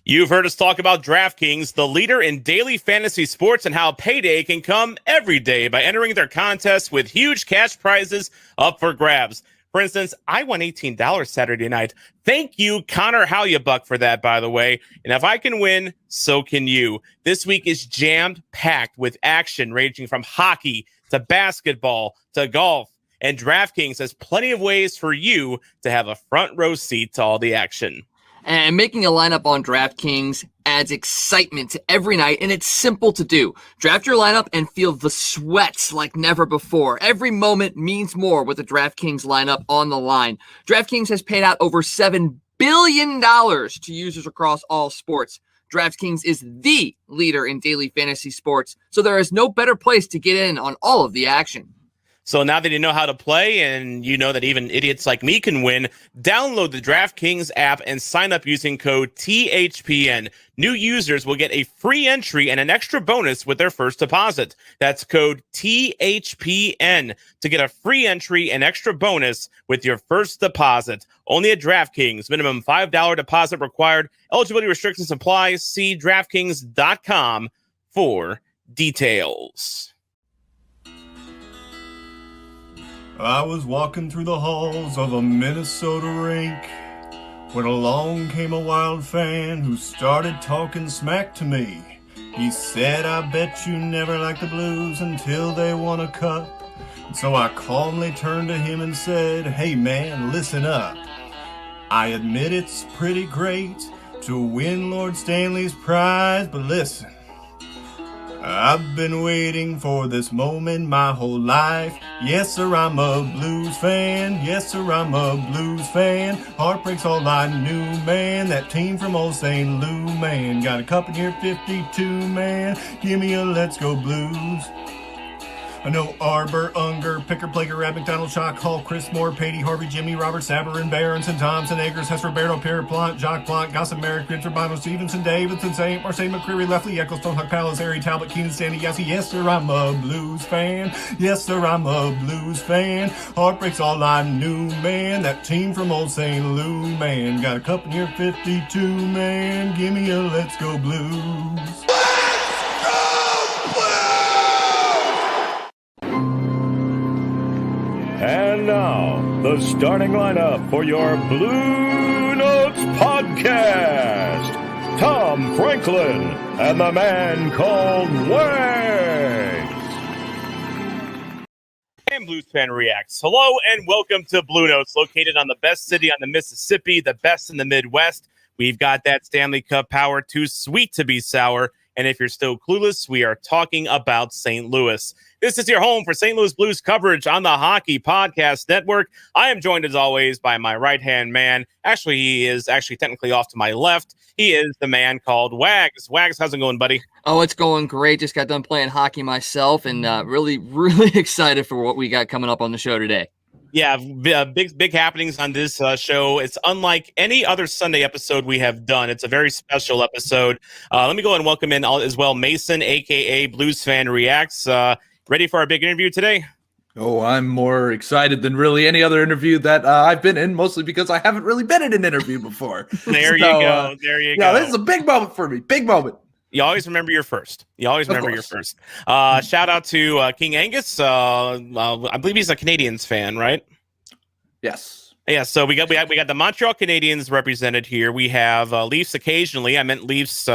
You've heard us talk about DraftKings, the leader in daily fantasy sports, and how payday can come every day by entering their contests with huge cash prizes up for grabs. For instance, I won $18 Saturday night. Thank you, Connor Halyabuck, for that, by the way. And if I can win, so can you. This week is jammed-packed with action ranging from hockey to basketball to golf. And DraftKings has plenty of ways for you to have a front row seat to all the action. And making a lineup on DraftKings adds excitement to every night, and it's simple to do. Draft your lineup and feel the sweats like never before. Every moment means more with the DraftKings lineup on the line. DraftKings has paid out over $7 billion to users across all sports. DraftKings is the leader in daily fantasy sports, so there is no better place to get in on all of the action. So now that you know how to play and you know that even idiots like me can win, download the DraftKings app and sign up using code THPN. New users will get a free entry and an extra bonus with their first deposit. That's code THPN to get a free entry and extra bonus with your first deposit. Only at DraftKings. Minimum $5 deposit required. Eligibility restrictions apply. See DraftKings.com for details. I was walking through the halls of a Minnesota rink when along came a Wild fan who started talking smack to me. He said, I bet you never liked the Blues until they won a cup. And so I calmly turned to him and said, hey man, listen up. I admit it's pretty great to win Lord Stanley's prize, but listen, I've been waiting for this moment my whole life. Yes, sir, I'm a Blues fan. Yes, sir, I'm a Blues fan. Heartbreak's all I knew, man. That team from old St. Lou, man. Got a cup in here, 52, man. Give me a Let's Go Blues. I know Arbor, Unger, Picker, Plager, Rab, McDonald, Shock, Hall, Chris Moore, Patey, Harvey, Jimmy, Robert, Saberin, Berenson, Thompson, Eggers, Hesper, Pierre, Plant, Jacques, Plant, Gossip, Merrick, Vince, Urbano, Stevenson, Davidson, St. Marseille, McCreary, Leftley, Ecclestone, Huck, Palace, Harry, Talbot, Keenan, Sandy, Yassi. Yes, sir, I'm a Blues fan. Yes, sir, I'm a Blues fan. Heartbreak's all I knew, man. That team from old St. Lou, man. Got a cup in here, 52, man. Give me a Let's Go Blues. And now, the starting lineup for your Bluenotes podcast. Tom Franklin and the man called Wags. And Blues Fan Reacts. Hello and welcome to Bluenotes, located on the best city on the Mississippi, the best in the Midwest. We've got that Stanley Cup power, too sweet to be sour. And if you're still clueless, we are talking about St. Louis. This is your home for St. Louis Blues coverage on the Hockey Podcast Network. I am joined, as always, by my right-hand man. Actually, he is technically off to my left. He is the man called Wags. Wags, how's it going, buddy? Oh, it's going great. Just got done playing hockey myself, and really, really excited for what we got coming up on the show today. Yeah, big happenings on this show. It's unlike any other Sunday episode we have done. It's a very special episode. Let me go and welcome in as well Mason, a.k.a. Blues Fan Reacts. Ready for our big interview today? Oh, I'm more excited than really any other interview that I've been in, mostly because I haven't really been in an interview before. There you go. Yeah, this is a big moment for me. Big moment. You always remember your first. Shout out to King Angus. I believe he's a Canadiens fan, right? Yes. Yeah. So we got the Montreal Canadiens represented here. We have Leafs occasionally. I meant Leafs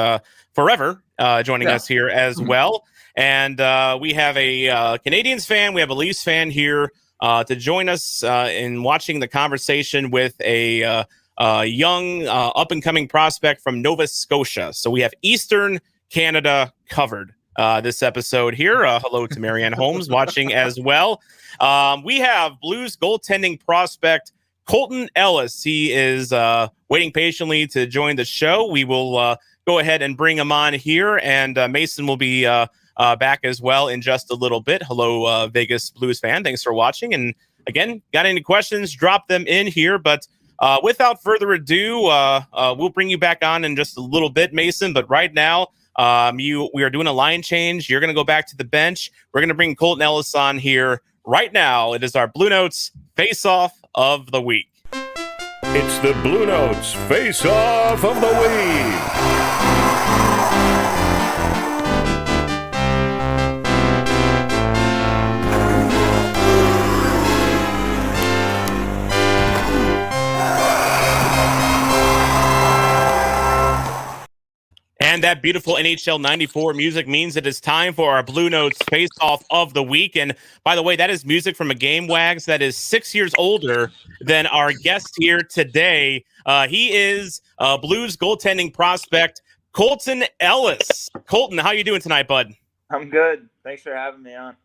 forever joining us here as well. And we have a Canadiens fan. We have a Leafs fan here to join us in watching the conversation with a young up-and-coming prospect from Nova Scotia. So we have Eastern Canada covered this episode here. Hello to Marianne Holmes watching as well. We have Blues goaltending prospect Colton Ellis. He is waiting patiently to join the show. We will go ahead and bring him on here, and Mason will be back as well in just a little bit. Hello, Vegas Blues fan. Thanks for watching. And again, got any questions, drop them in here. But without further ado, we'll bring you back on in just a little bit, Mason. But right now, we are doing a line change. You're going to go back to the bench. We're going to bring Colton Ellis on here right now. It is our Bluenotes Faceoff of the Week. It's the Bluenotes Faceoff of the Week. And that beautiful NHL 94 music means it is time for our Bluenotes Face-Off of the Week. And by the way, that is music from a game Wags that is 6 years older than our guest here today. He is Blues goaltending prospect Colton Ellis. Colton, how you doing tonight, bud? I'm good. Thanks for having me on.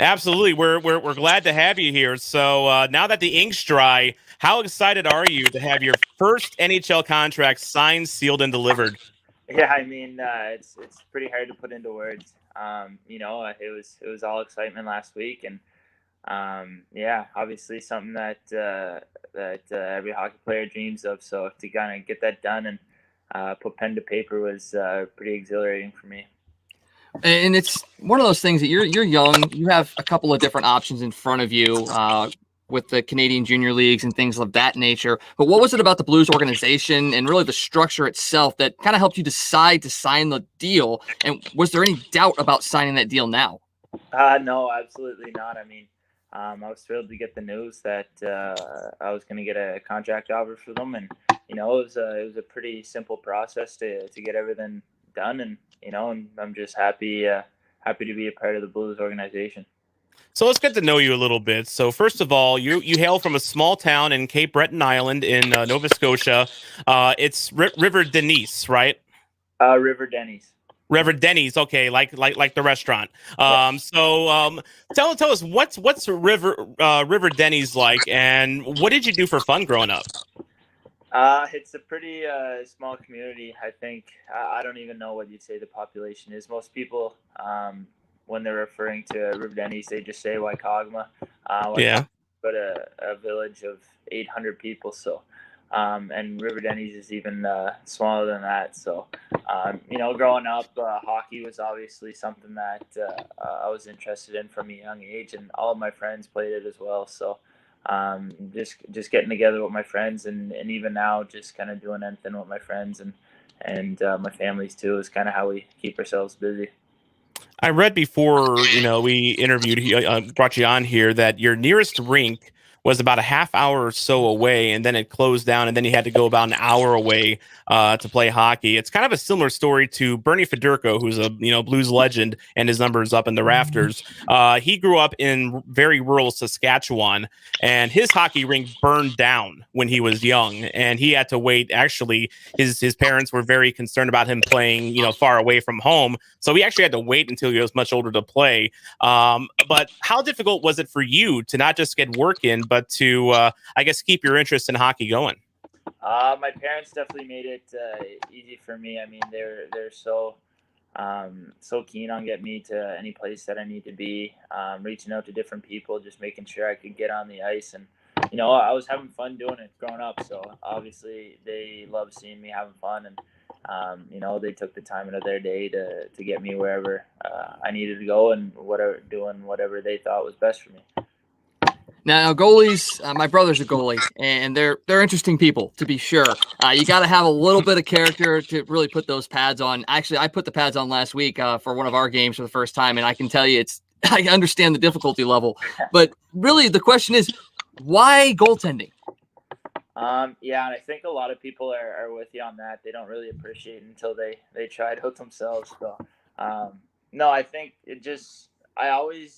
Absolutely. We're glad to have you here. So now that the ink's dry, how excited are you to have your first NHL contract signed, sealed, and delivered? Yeah, I mean, it's pretty hard to put into words. It was all excitement last week, and yeah, obviously something that every hockey player dreams of. So to kind of get that done and put pen to paper was pretty exhilarating for me. And it's one of those things that you're young. You have a couple of different options in front of you with the Canadian junior leagues and things of that nature. But what was it about the Blues organization and really the structure itself that kind of helped you decide to sign the deal? And was there any doubt about signing that deal now? No, absolutely not. I mean, I was thrilled to get the news that I was going to get a contract offer for them, and it was a pretty simple process to get everything done, and and I'm just happy to be a part of the Blues organization. So let's get to know you a little bit. So first of all, you hail from a small town in Cape Breton Island in Nova Scotia. It's River Denise, right? River Denny's. River Denny's, okay, like the restaurant. So tell us what's River Denny's like, and what did you do for fun growing up? It's a pretty small community. I think I don't even know what you'd say the population is. Most people, when they're referring to River Denny's, they just say Waikagma. Yeah. But a village of 800 people. So, and River Denny's is even smaller than that. So, growing up, hockey was obviously something that I was interested in from a young age, and all of my friends played it as well. So, just getting together with my friends, and even now, just kind of doing anything with my friends and my families too, is kind of how we keep ourselves busy. I read before, we interviewed, brought you on here, that your nearest rink was about a half hour or so away, and then it closed down, and then you had to go about an hour away to play hockey. It's kind of a similar story to Bernie Federko, who's a Blues legend, and his numbers up in the rafters. He grew up in very rural Saskatchewan, and his hockey rink burned down when he was young, and he had to wait. Actually, his parents were very concerned about him playing, far away from home, so he actually had to wait until he was much older to play. But how difficult was it for you to not just get work in, but to, I guess, keep your interest in hockey going? My parents definitely made it easy for me. I mean, they're so keen on getting me to any place that I need to be, reaching out to different people, just making sure I could get on the ice. And, I was having fun doing it growing up. So obviously they love seeing me having fun. And, they took the time out of their day to get me wherever I needed to go, and doing whatever they thought was best for me. Now, goalies, my brother's a goalie, and they're interesting people, to be sure. You got to have a little bit of character to really put those pads on. Actually, I put the pads on last week for one of our games for the first time, and I can tell you I understand the difficulty level. But really, the question is, why goaltending? Yeah, and I think a lot of people are with you on that. They don't really appreciate it until they try it out themselves. So, no, I think I always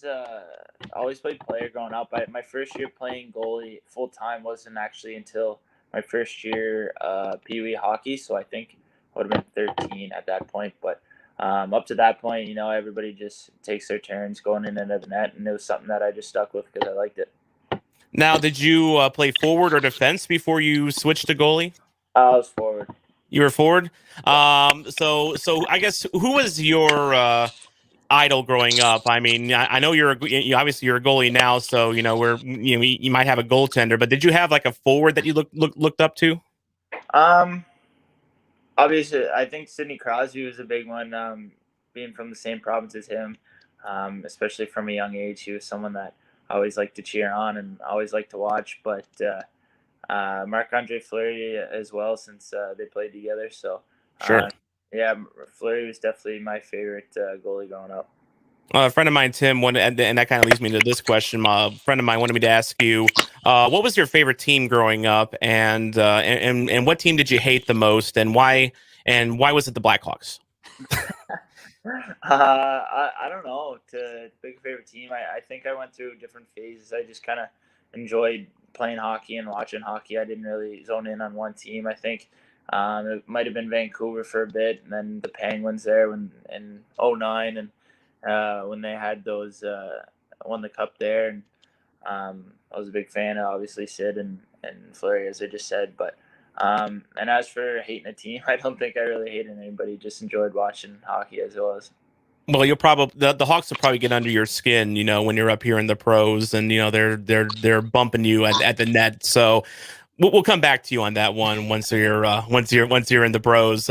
played player growing up. My first year playing goalie full time wasn't actually until my first year Pee Wee hockey. So I think I would have been 13 at that point. But up to that point, everybody just takes their turns going in and out of the net, and it was something that I just stuck with because I liked it. Now, did you play forward or defense before you switched to goalie? I was forward. You were forward. So I guess, who was your idol growing up? I mean, I know obviously you're a goalie now, so you might have a goaltender, but did you have like a forward that you looked up to? Obviously, I think Sidney Crosby was a big one. Being from the same province as him, especially from a young age, he was someone that I always liked to cheer on and always liked to watch. But Marc-Andre Fleury as well, since they played together. So, Sure. yeah, Fleury was definitely my favorite goalie growing up. A friend of mine, Tim, and that kind of leads me to this question. A friend of mine wanted me to ask you, what was your favorite team growing up, and what team did you hate the most, and why? And why was it the Blackhawks? I don't know. To big favorite team, I think I went through different phases. I just kind of enjoyed playing hockey and watching hockey. I didn't really zone in on one team. I think it might have been Vancouver for a bit, and then the Penguins there in '09, and when they had those won the cup there, and I was a big fan of obviously Sid and Fleury, as I just said. But and as for hating a team, I don't think I really hated anybody. Just enjoyed watching hockey as it was. Well, you'll probably the Hawks will probably get under your skin, when you're up here in the pros, and they're bumping you at the net. So we'll come back to you on that one once you're in the pros.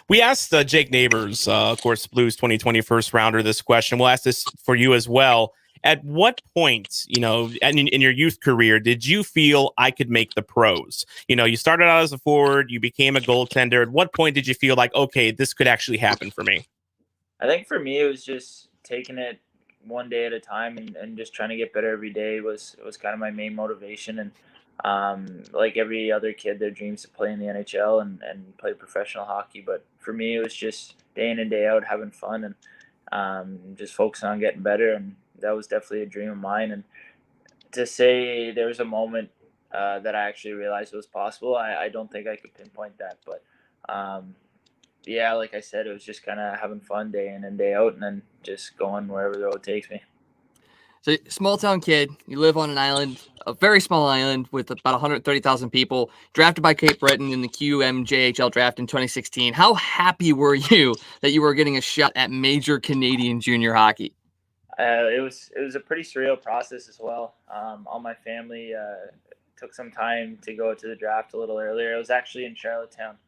We asked Jake Neighbors, of course, Blues 2020 first rounder, this question. We'll ask this for you as well. At what point, in your youth career, did you feel I could make the pros? You started out as a forward, you became a goaltender. At what point did you feel like, okay, this could actually happen for me? I think for me, it was just taking it one day at a time, and just trying to get better every day was kind of my main motivation. And like every other kid, their dreams to play in the NHL and play professional hockey. But for me, it was just day in and day out having fun, and just focusing on getting better. And that was definitely a dream of mine. And to say there was a moment that I actually realized it was possible, I don't think I could pinpoint that. But yeah, like I said, it was just kind of having fun day in and day out, and then just going wherever the road takes me. So, small town kid, you live on an island, a very small island with about 130,000 people, drafted by Cape Breton in the QMJHL draft in 2016. How happy were you that you were getting a shot at major Canadian junior hockey? It was a pretty surreal process as well. All my family took some time to go to the draft a little earlier. It was actually in Charlottetown,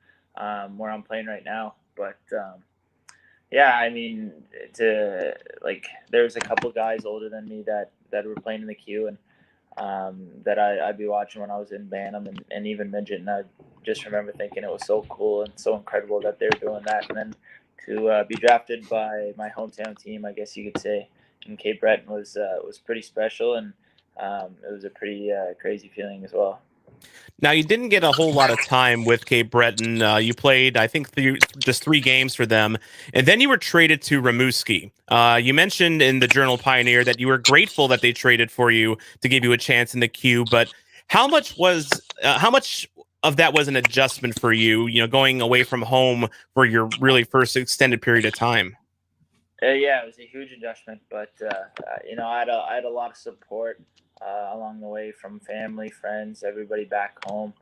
where I'm playing right now. But yeah, I mean, there was a couple guys older than me that were playing in the queue, and that I'd be watching when I was in Bantam and even midget, and I just remember thinking it was so cool and so incredible that they were doing that, and then to be drafted by my hometown team, I guess you could say, in Cape Breton was pretty special, and it was a pretty crazy feeling as well. Now, you didn't get a whole lot of time with Cape Breton. You played, I think, just 3 games for them, and then you were traded to Rimouski. You mentioned in the Journal Pioneer that you were grateful that they traded for you to give you a chance in the queue, but how much of that was an adjustment for you, going away from home for your really first extended period of time? Yeah, it was a huge adjustment, but I had a lot of support along the way from family, friends, everybody back home.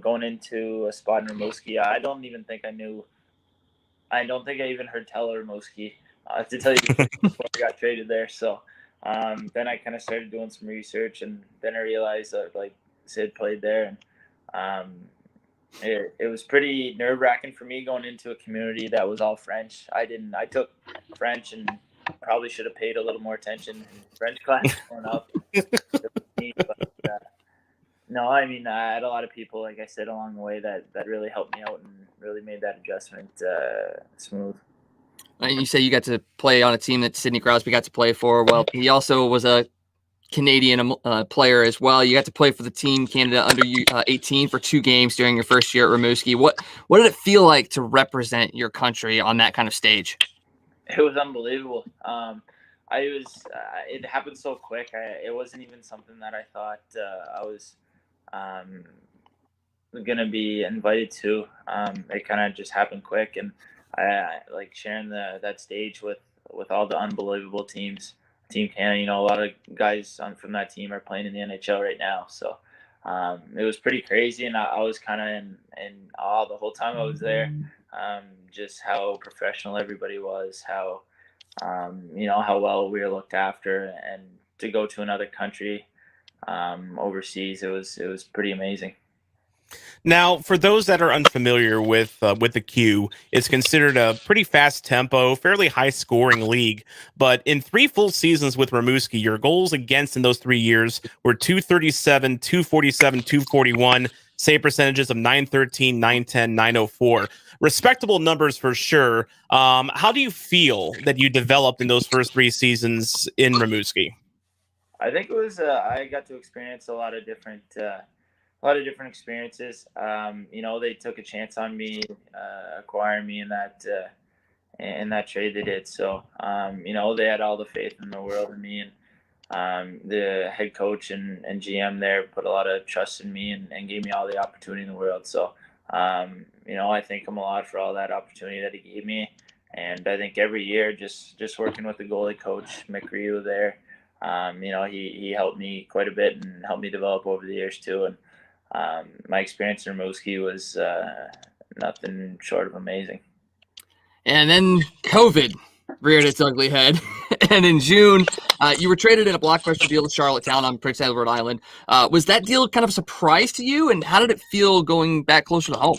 Going into a spot in Rimouski, I don't think I even heard tell of Rimouski, to tell you the truth, before I got traded there. So then I kind of started doing some research, and then I realized that Sid played there, and it was pretty nerve-wracking for me going into a community that was all French. I took French and probably should have paid a little more attention in French class growing up. But, no, I mean, I had a lot of people, like I said, along the way that really helped me out and really made that adjustment smooth. And you say you got to play on a team that Sidney Crosby got to play for. Well, he also was a Canadian player as well. You got to play for the team Canada under 18 for 2 games during your first year at Rimouski. What did it feel like to represent your country on that kind of stage? It was unbelievable. It happened so quick. It wasn't even something that I thought I was gonna be invited to. It kind of just happened quick, and I like sharing that stage with all the unbelievable teams. Team Canada, a lot of guys from that team are playing in the NHL right now. So it was pretty crazy, and I was kind of in awe the whole time I was there. Just how professional everybody was, how how well we were looked after, and to go to another country overseas, it was pretty amazing. Now, for those that are unfamiliar with the Q, it's considered a pretty fast tempo, fairly high scoring league. But in 3 full seasons with Rimouski, your goals against in those 3 years were 237, 247, 241, save percentages of 913, 910, 904. Respectable numbers for sure. How do you feel that you developed in those first 3 seasons in Rimouski? I think it was I got to experience a lot of different experiences. They took a chance on me, acquiring me in that trade they did. So, they had all the faith in the world in me, and the head coach and GM there put a lot of trust in me and gave me all the opportunity in the world. So, I thank him a lot for all that opportunity that he gave me. And I think every year, just working with the goalie coach, Mick Ryu there, he helped me quite a bit and helped me develop over the years too. And my experience in Rimouski was nothing short of amazing. And then COVID reared its ugly head. And in June, you were traded in a blockbuster deal to Charlottetown on Prince Edward Island. Was that deal kind of a surprise to you? And how did it feel going back closer to home?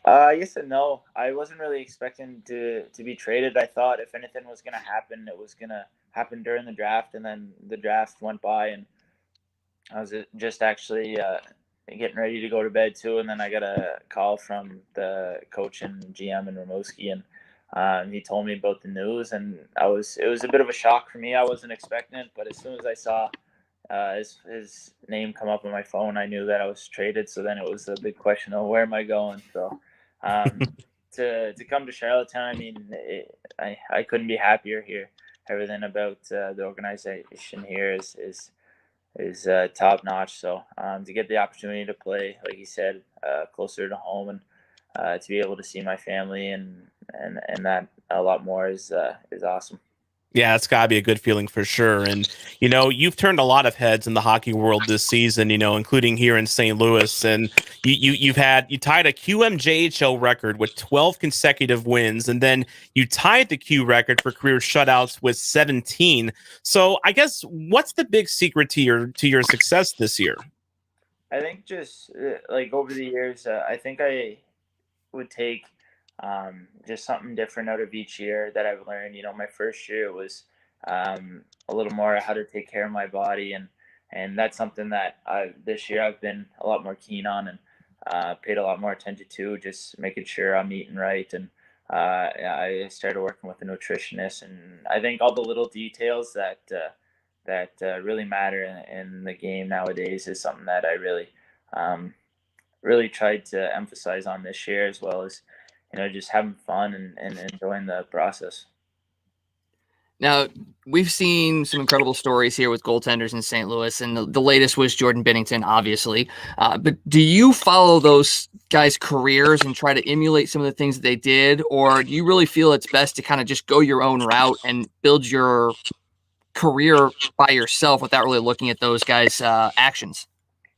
Yes and no. I wasn't really expecting to be traded. I thought if anything was going to happen, it was going to happen during the draft. And then the draft went by, and I was just actually getting ready to go to bed too. And then I got a call from the coach and GM in Rimouski, and he told me about the news, and it was a bit of a shock for me. I wasn't expecting it, but as soon as I saw his name come up on my phone, I knew that I was traded. So then it was a big question of where am I going? So to come to Charlottetown, I mean, I couldn't be happier here. Everything about the organization here is top notch. So to get the opportunity to play, like you said, closer to home, and to be able to see my family and that a lot more is awesome. Yeah, it's got to be a good feeling for sure. And, you've turned a lot of heads in the hockey world this season, including here in St. Louis. And you tied a QMJHL record with 12 consecutive wins. And then you tied the Q record for career shutouts with 17. So I guess what's the big secret to your success this year? I think just like over the years, I think I would take just something different out of each year that I've learned. My first year was a little more how to take care of my body, and that's something that this year I've been a lot more keen on and paid a lot more attention to, just making sure I'm eating right. And I started working with a nutritionist, and I think all the little details that really matter in the game nowadays is something that I really tried to emphasize on this year, as well as just having fun and enjoying the process. Now, we've seen some incredible stories here with goaltenders in St. Louis, and the latest was Jordan Binnington, obviously. But do you follow those guys' careers and try to emulate some of the things that they did, or do you really feel it's best to kind of just go your own route and build your career by yourself without really looking at those guys' actions?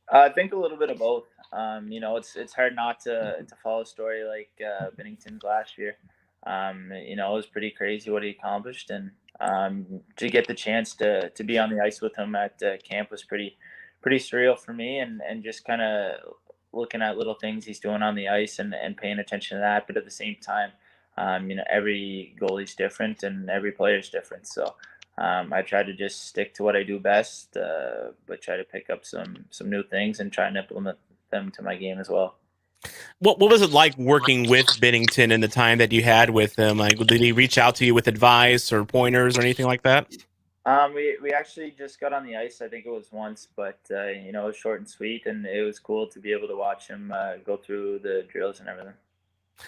I think a little bit of both. It's hard not to follow a story like Binnington's last year. It was pretty crazy what he accomplished, and to get the chance to be on the ice with him at camp was pretty surreal for me, and just kind of looking at little things he's doing on the ice and paying attention to that. But at the same time, every goalie's different and every player's different. So I try to just stick to what I do best, but try to pick up some new things and try and implement them to my game as well. What was it like working with Binnington in the time that you had with him? Like, did he reach out to you with advice or pointers or anything like that? We actually just got on the ice. I think it was once, but it was short and sweet, and it was cool to be able to watch him go through the drills and everything.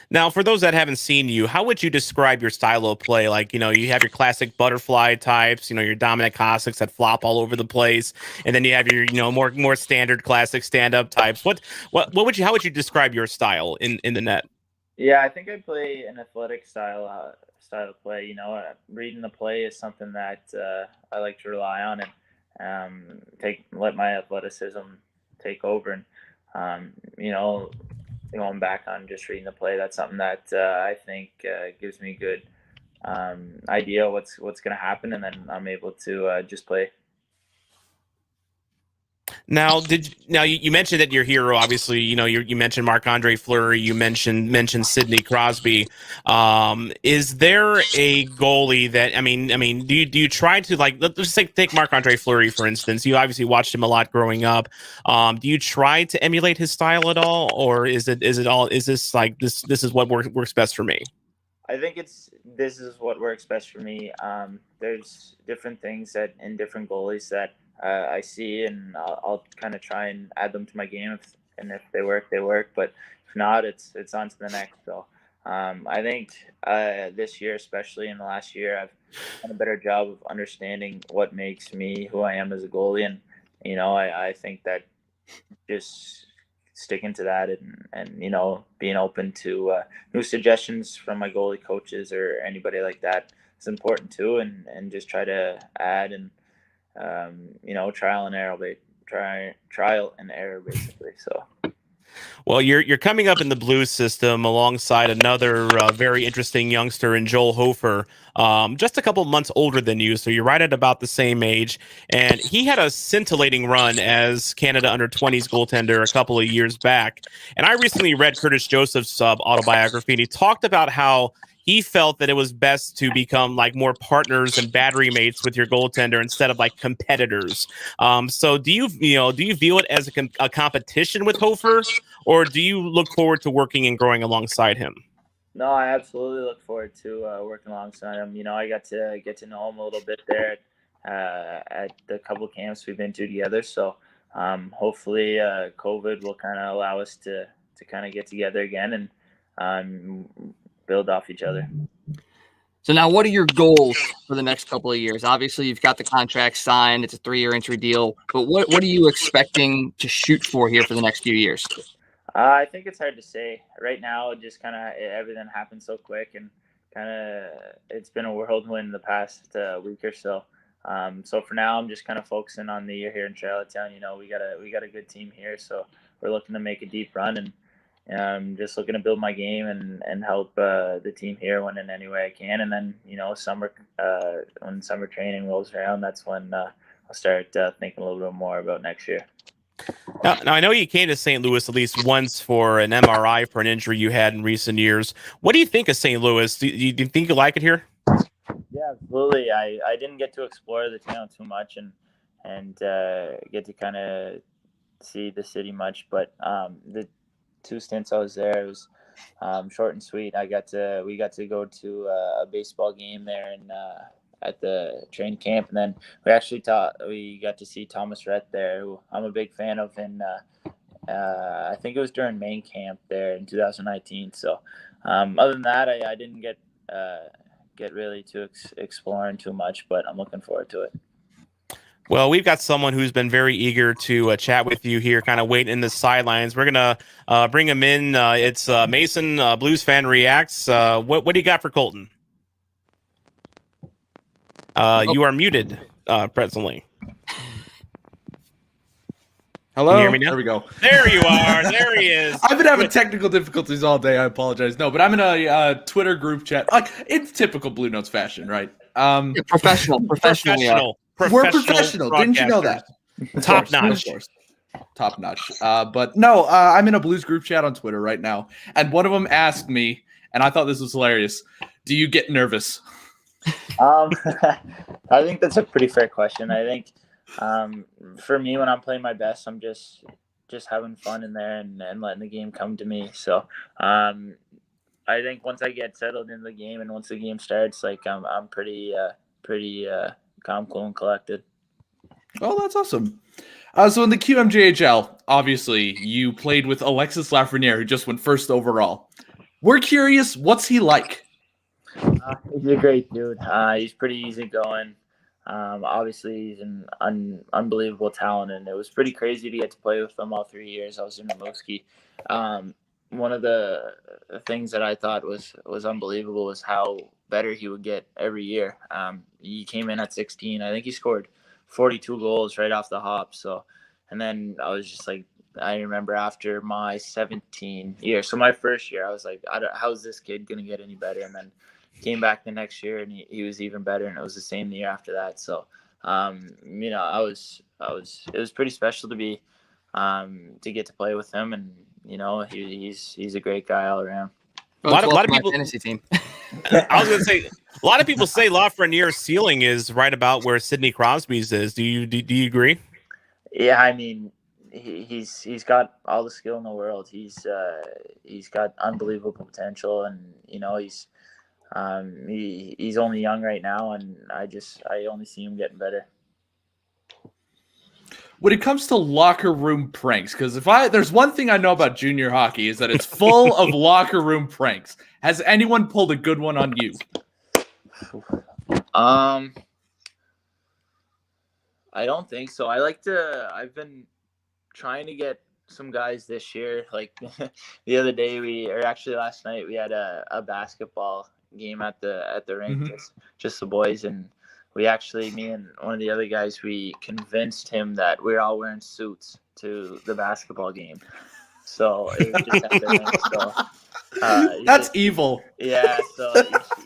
Now, for those that haven't seen you, how would you describe your style of play? Like, you have your classic butterfly types, your dominant Cossacks that flop all over the place, and then you have your, more standard classic stand-up types. How would you describe your style in the net? Yeah, I think I play an athletic style of play. Reading the play is something that I like to rely on, and let my athleticism take over, and going back on just reading the play, that's something that I think gives me good idea what's going to happen, and then I'm able to just play. Now, you mentioned that your hero, obviously, you mentioned Marc-Andre Fleury, you mentioned Sidney Crosby. Is there a goalie that, do you try to, like, let's just take Marc-Andre Fleury, for instance. You obviously watched him a lot growing up. Do you try to emulate his style at all, or is this like this is what works best for me? I think this is what works best for me. There's different things in different goalies that I see, and I'll kind of try and add them to my game. If they work, they work. But if not, it's on to the next. So I think this year, especially in the last year, I've done a better job of understanding what makes me who I am as a goalie. And, I think that just sticking to that and being open to new suggestions from my goalie coaches or anybody like that is important too. And just try to add and trial and error basically. So well, you're coming up in the Blues system alongside another very interesting youngster in Joel Hofer, just a couple months older than you, so you're right at about the same age. And he had a scintillating run as Canada Under-20s goaltender a couple of years back. And I recently read Curtis Joseph's autobiography, and he talked about how he felt that it was best to become like more partners and battery mates with your goaltender instead of like competitors. So do you view it as a competition with Hofer, or do you look forward to working and growing alongside him? No, I absolutely look forward to working alongside him. I got to get to know him a little bit there at the couple camps we've been to together. So hopefully COVID will kind of allow us to kind of get together again and build off each other. So now what are your goals for the next couple of years? Obviously, you've got the contract signed. It's a 3-year entry deal. But what are you expecting to shoot for here for the next few years? I think it's hard to say. Right now, just kind of everything happened so quick, and kind of it's been a whirlwind the past week or so. So for now, I'm just kind of focusing on the year here in Charlottetown. We got a good team here, so we're looking to make a deep run, and just looking to build my game and help the team here win in any way I can. And then, when summer training rolls around, that's when I'll start thinking a little bit more about next year. Now, I know you came to St. Louis at least once for an MRI for an injury you had in recent years. What do you think of St. Louis? Do you think you like it here? Yeah, absolutely. I didn't get to explore the town too much and get to kind of see the city much, but the 2 stints I was there, it was short and sweet. We got to go to a baseball game there at the train camp, and then we got to see Thomas Rhett there, who I'm a big fan of, and I think it was during main camp there in 2019. So other than that, I didn't get really to exploring too much, but I'm looking forward to it. Well, we've got someone who's been very eager to chat with you here, kind of waiting in the sidelines. We're going to bring him in. It's Mason, Blues Fan Reacts. What do you got for Colton? You are muted presently. Hello? Can you hear me now? There we go. There you are. There he is. I've been having technical difficulties all day. I apologize. No, but I'm in a Twitter group chat. It's typical Bluenotes fashion, right? Professional. We're professional. Didn't you know that? Top notch. Of course. Top notch. But no, I'm in a Blues group chat on Twitter right now, and one of them asked me, and I thought this was hilarious, do you get nervous? I think that's a pretty fair question. I think for me, when I'm playing my best, I'm just having fun in there and letting the game come to me. So I think once I get settled in the game and once the game starts, like I'm pretty calm, cool, and collected. Oh, that's awesome. So in the QMJHL, obviously, you played with Alexis Lafreniere, who just went first overall. We're curious, what's he like? He's a great dude. He's pretty easygoing. Obviously, he's an unbelievable talent, and it was pretty crazy to get to play with him all 3 years. I was in Rimouski. One of the things that I thought was unbelievable was how better he would get every year. He came in at 16. I think he scored 42 goals right off the hop. So, and then I was just like, I remember after my 17 year, so my first year, I was like, how's this kid going to get any better? And then came back the next year and he was even better. And it was the same year after that. So it was pretty special to be to get to play with him, and he's a great guy all around. A lot of my people fantasy team. I was going to say, a lot of people say Lafreniere's ceiling is right about where Sidney Crosby's is. Do you agree? Yeah, I mean, he's got all the skill in the world. He's got unbelievable potential, and he's only young right now, and I only see him getting better. When it comes to locker room pranks, because there's one thing I know about junior hockey is that it's full of locker room pranks. Has anyone pulled a good one on you? I don't think so. I've been trying to get some guys this year. Like the other day, last night, we had a basketball game at the rink, just the boys, and me and one of the other guys, we convinced him that we're all wearing suits to the basketball game. So it was just at the rink. So that's evil. Yeah. So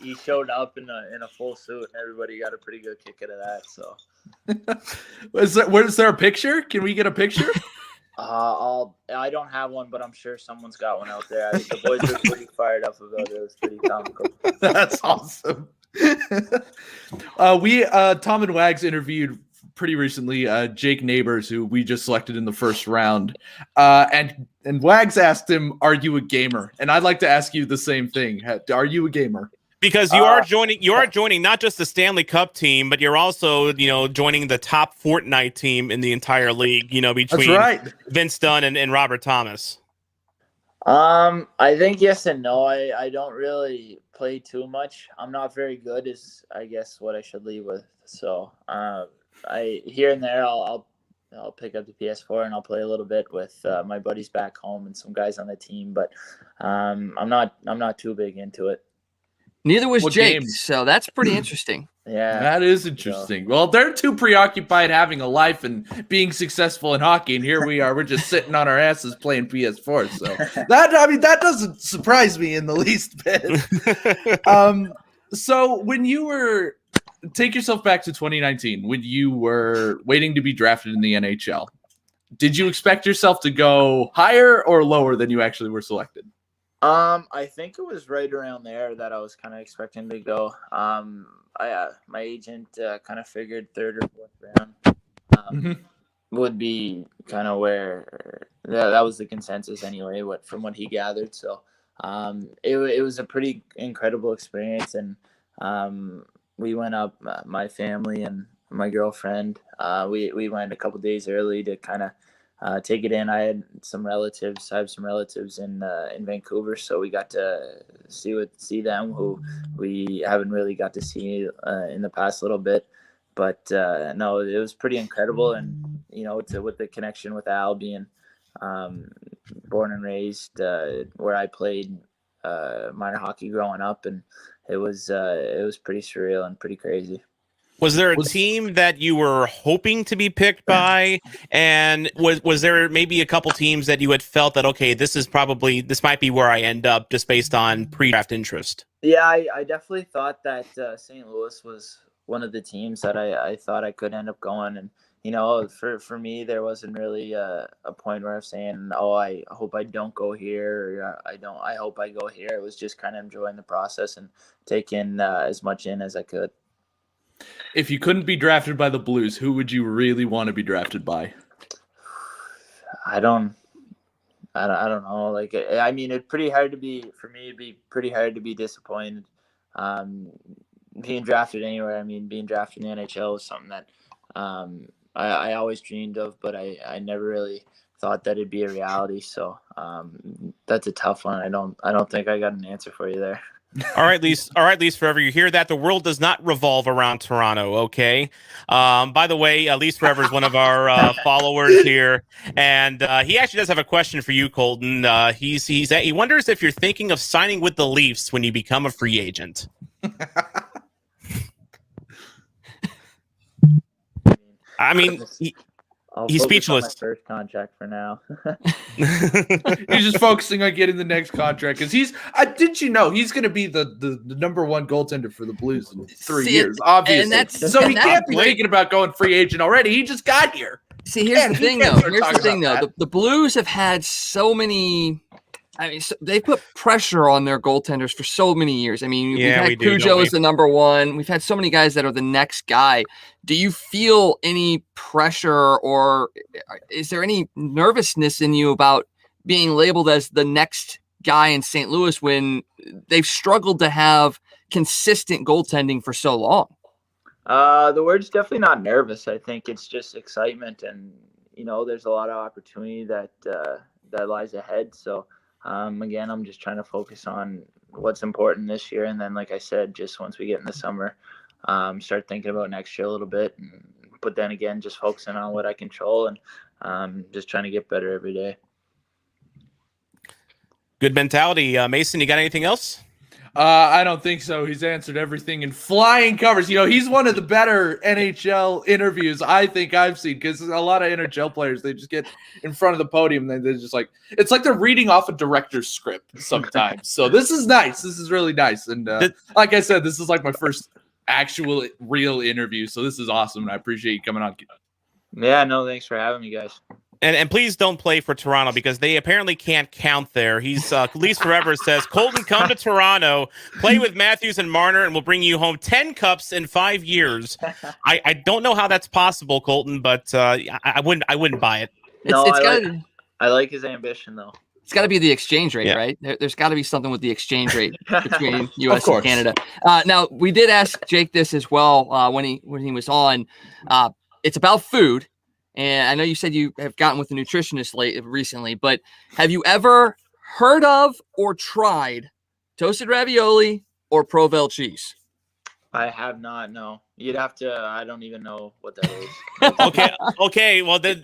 he showed up in a full suit, and everybody got a pretty good kick out of that. So Was there a picture? Can we get a picture? I don't have one, but I'm sure someone's got one out there. The boys are pretty fired up about it. It was pretty comical. That's awesome. Tom and Wags interviewed pretty recently Jake Neighbors, who we just selected in the first round, and Wags asked him, "Are you a gamer?" And I'd like to ask you the same thing. Are you a gamer? Because you are joining not just the Stanley Cup team, but you're also joining the top Fortnite team in the entire league. Between That's right. Vince Dunn and Robert Thomas. I think yes and no. I don't really play too much. I'm not very good, is I guess what I should lead with. So I here and there I'll pick up the PS4 and I'll play a little bit with my buddies back home and some guys on the team, but I'm not too big into it. Neither was What Jake, game? so that's pretty interesting. Yeah, That is interesting. Well, they're too preoccupied having a life and being successful in hockey, and here we are. We're just sitting on our asses playing PS4. So that doesn't surprise me in the least bit. So when you were take yourself back to 2019, when you were waiting to be drafted in the NHL, did you expect yourself to go higher or lower than you actually were selected? I think it was right around there that I was kind of expecting to go. My agent kind of figured third or fourth round would be kind of where that was the consensus anyway. From what he gathered, so it was a pretty incredible experience, and we went up. My family and my girlfriend. We went a couple days early to kind of. Take it in. I have some relatives in Vancouver, so we got to see them who we haven't really got to see in the past little bit. But no, it was pretty incredible, and with the connection with Al being born and raised where I played minor hockey growing up, and it was pretty surreal and pretty crazy. Was there a team that you were hoping to be picked by? And was there maybe a couple teams that you had felt that, okay, this might be where I end up just based on pre-draft interest? Yeah, I definitely thought that St. Louis was one of the teams that I thought I could end up going. And, for me, there wasn't really a point where I was saying, oh, I hope I don't go here, or I hope I go here. It was just kind of enjoying the process and taking as much in as I could. If you couldn't be drafted by the Blues, who would you really want to be drafted by? I don't know. Like, I mean, it'd be pretty hard to be disappointed. Being drafted anywhere. I mean, being drafted in the NHL was something that I always dreamed of, but I never really thought that it'd be a reality. So that's a tough one. I don't think I got an answer for you there. All right, Lise, Forever, you hear that? The world does not revolve around Toronto, okay? By the way, Lise Forever is one of our followers here, and he actually does have a question for you, Colton. He wonders if you're thinking of signing with the Leafs when you become a free agent. I mean, He's focus on speechless. my first contract for now. He's just focusing on getting the next contract because didn't you know he's going to be the number one goaltender for the Blues in 3 years, obviously. So he can't be thinking about going free agent already. He just got here. See, here's the thing, though. The Blues have had so many. I mean, they put pressure on their goaltenders for so many years. I mean, we've had Cujo as the number one. We've had so many guys that are the next guy. Do you feel any pressure, or is there any nervousness in you about being labeled as the next guy in St. Louis when they've struggled to have consistent goaltending for so long? The word's definitely not nervous. I think it's just excitement, and there's a lot of opportunity that lies ahead. So. Again, I'm just trying to focus on what's important this year. And then, like I said, just once we get in the summer, start thinking about next year a little bit. But then again, just focusing on what I control and just trying to get better every day. Good mentality. Mason, you got anything else? I don't think so. He's answered everything in flying covers. He's one of the better NHL interviews I think I've seen, because a lot of NHL players, they just get in front of the podium and they're just like, it's like they're reading off a director's script sometimes. So this is nice. This is really nice. And like I said, this is like my first actual real interview. So this is awesome. And I appreciate you coming on. Yeah, no, thanks for having me, guys. And please don't play for Toronto, because they apparently can't count there. He's Leafs Forever says, Colton, come to Toronto, play with Matthews and Marner, and we'll bring you home 10 cups in 5 years. I don't know how that's possible, Colton, but I wouldn't buy it. I like his ambition, though. It's got to be the exchange rate, right? There's got to be something with the exchange rate between U.S. and Canada. Now, we did ask Jake this as well when he was on. It's about food. And I know you said you have gotten with a nutritionist recently, but have you ever heard of or tried toasted ravioli or provel cheese? I have not, no. You'd have to, I don't even know what that is. Okay. Well, those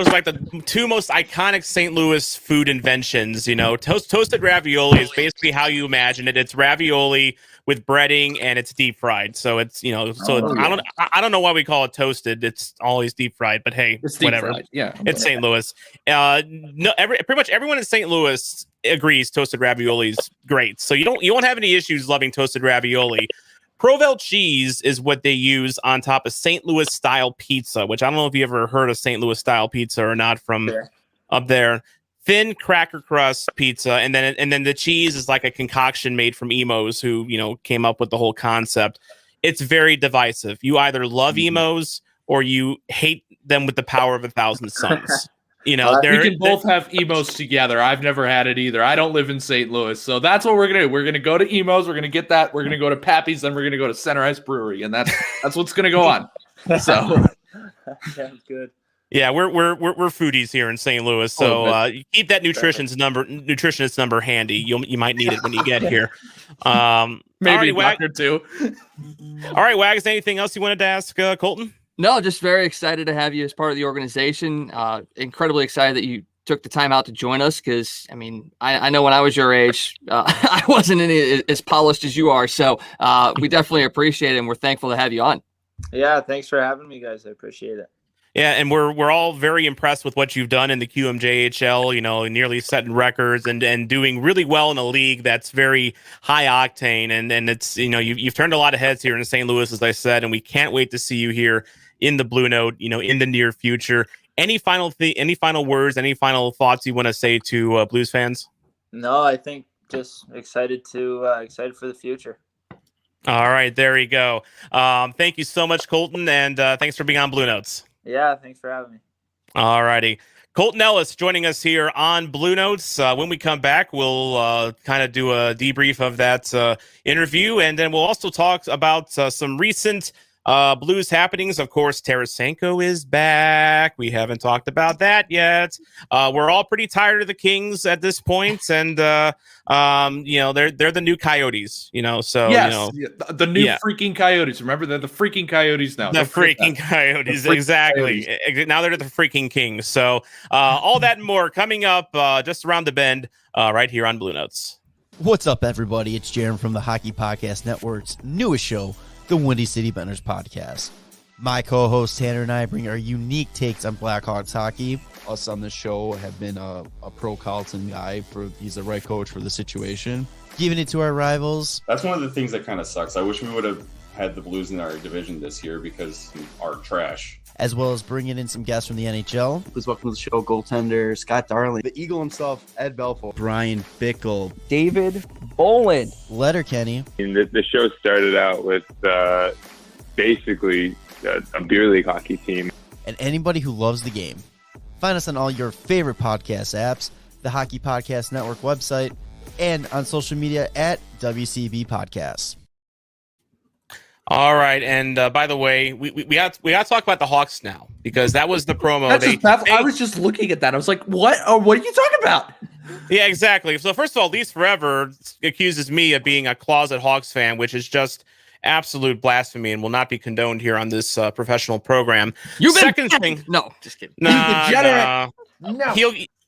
are like the two most iconic St. Louis food inventions. Toasted ravioli is basically how you imagine it. It's ravioli with breading, and it's deep fried. So it's I don't know why we call it toasted. It's always deep fried, but hey, it's whatever. Fried. Yeah, it's St. Louis. Pretty much everyone in St. Louis agrees toasted ravioli is great. So you won't have any issues loving toasted ravioli. Provel cheese is what they use on top of St. Louis style pizza, which I don't know if you ever heard of St. Louis style pizza or not from up there. Thin cracker crust pizza, and then the cheese is like a concoction made from emos who came up with the whole concept. It's very divisive. You either love emos or you hate them with the power of 1,000 suns. We can both have emos together. I've never had it either. I don't live in St. Louis, so that's what we're gonna do. We're gonna go to emos. We're gonna get that. We're gonna go to Pappy's, then we're gonna go to Center Ice Brewery, and that's what's gonna go on. So sounds good. Yeah, we're foodies here in St. Louis, so you keep that nutritionist number handy. You might need it when you get here. Maybe doctor too. All right, Wags. Anything else you wanted to ask Colton? No, just very excited to have you as part of the organization. Incredibly excited that you took the time out to join us, because I know when I was your age, I wasn't as polished as you are. So we definitely appreciate it, and we're thankful to have you on. Yeah, thanks for having me, guys. I appreciate it. Yeah, and we're all very impressed with what you've done in the QMJHL, nearly setting records and doing really well in a league that's very high octane. And it's, you've turned a lot of heads here in St. Louis, as I said, and we can't wait to see you here in the Blue Note, in the near future. Any final words, any final thoughts you want to say to Blues fans? No, I think just excited for the future. All right, there you go. Thank you so much, Colton, and thanks for being on Bluenotes. Yeah, thanks for having me. All righty. Colton Ellis joining us here on Bluenotes. When we come back, we'll kind of do a debrief of that interview, and then we'll also talk about some recent Blues happenings. Of course, Tarasenko is back. We haven't talked about that yet. We're all pretty tired of the Kings at this point, and they're the new Coyotes. So yes, the new freaking Coyotes. Remember, they're the freaking Coyotes now. The freaking Coyotes, exactly. Coyotes. Now they're the freaking Kings. So all that and more coming up just around the bend, right here on Bluenotes. What's up, everybody? It's Jaron from the Hockey Podcast Network's newest show, the Windy City Benders Podcast. My co-host Tanner and I bring our unique takes on Blackhawks hockey. Us on the show have been a pro Colton guy. He's the right coach for the situation. Giving it to our rivals. That's one of the things that kind of sucks. I wish we would have had the Blues in our division this year because our trash. As well as bringing in some guests from the NHL. Please welcome to the show, goaltender Scott Darling, The Eagle himself, Ed Belfour. Brian Bickle. David Boland, Letterkenny. The show started out with basically a beer league hockey team. And anybody who loves the game. Find us on all your favorite podcast apps, the Hockey Podcast Network website, and on social media at WCB Podcasts. All right, and by the way, we got to talk about the Hawks now because that was the promo. I was just looking at that. I was like, "What? Oh, what are you talking about?" Yeah, exactly. So first of all, Leafs Forever accuses me of being a closet Hawks fan, which is just absolute blasphemy and will not be condoned here on this professional program. Second thing, no, just kidding. Nah.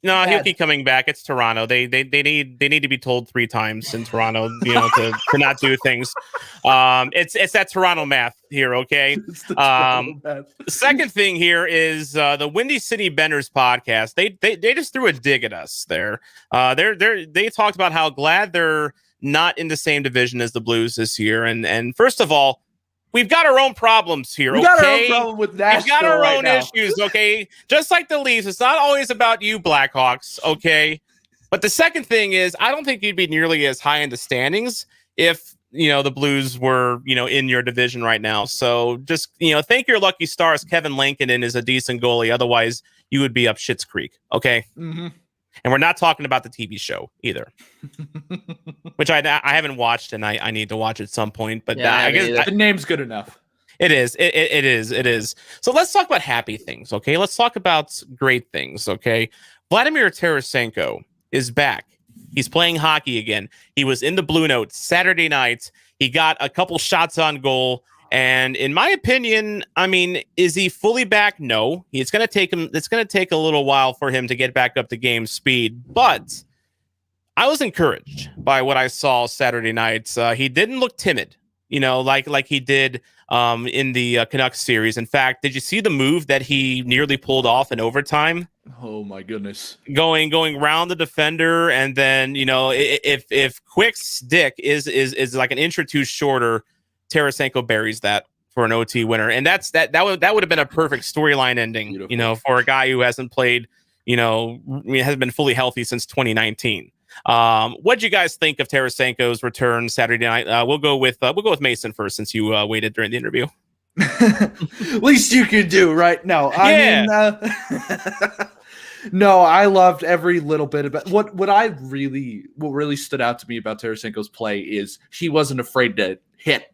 No. He'll keep coming back. It's Toronto. They need to be told 3 times in Toronto, to not do things. It's that Toronto math here, okay? The second thing here is the Windy City Benders podcast. They just threw a dig at us there. They talked about how glad they're not in the same division as the Blues this year. And first of all, we've got our own problems here. We got our own problem with Nashville. We've got our own now. issues, okay? Just like the Leafs, it's not always about you, Blackhawks, okay? But the second thing is, I don't think you'd be nearly as high in the standings if the Blues were in your division right now. So just thank your lucky stars. Kevin Lankinen is a decent goalie. Otherwise, you would be up Schitt's Creek, okay? Mm-hmm. And we're not talking about the TV show either, which I haven't watched and I need to watch at some point. But I guess the name's good enough. It is. It is. So let's talk about happy things. Okay. Let's talk about great things. Okay. Vladimir Tarasenko is back. He's playing hockey again. He was in the Bluenotes Saturday night. He got a couple shots on goal. And in my opinion, I mean, is he fully back? No. It's going to take a little while for him to get back up to game speed. But I was encouraged by what I saw Saturday night. He didn't look timid, like he did in the Canucks series. In fact, did you see the move that he nearly pulled off in overtime? Oh my goodness! Going round the defender, and then if Quick's dick is like an inch or two shorter, Tarasenko buries that for an OT winner, and that would have been a perfect storyline ending. Beautiful. For a guy who hasn't played, hasn't been fully healthy since 2019. What do you guys think of Tarasenko's return Saturday night? We'll go with Mason first, since you waited during the interview. Least you could do right now. No, I loved every little bit of it. What really stood out to me about Tarasenko's play is he wasn't afraid to hit.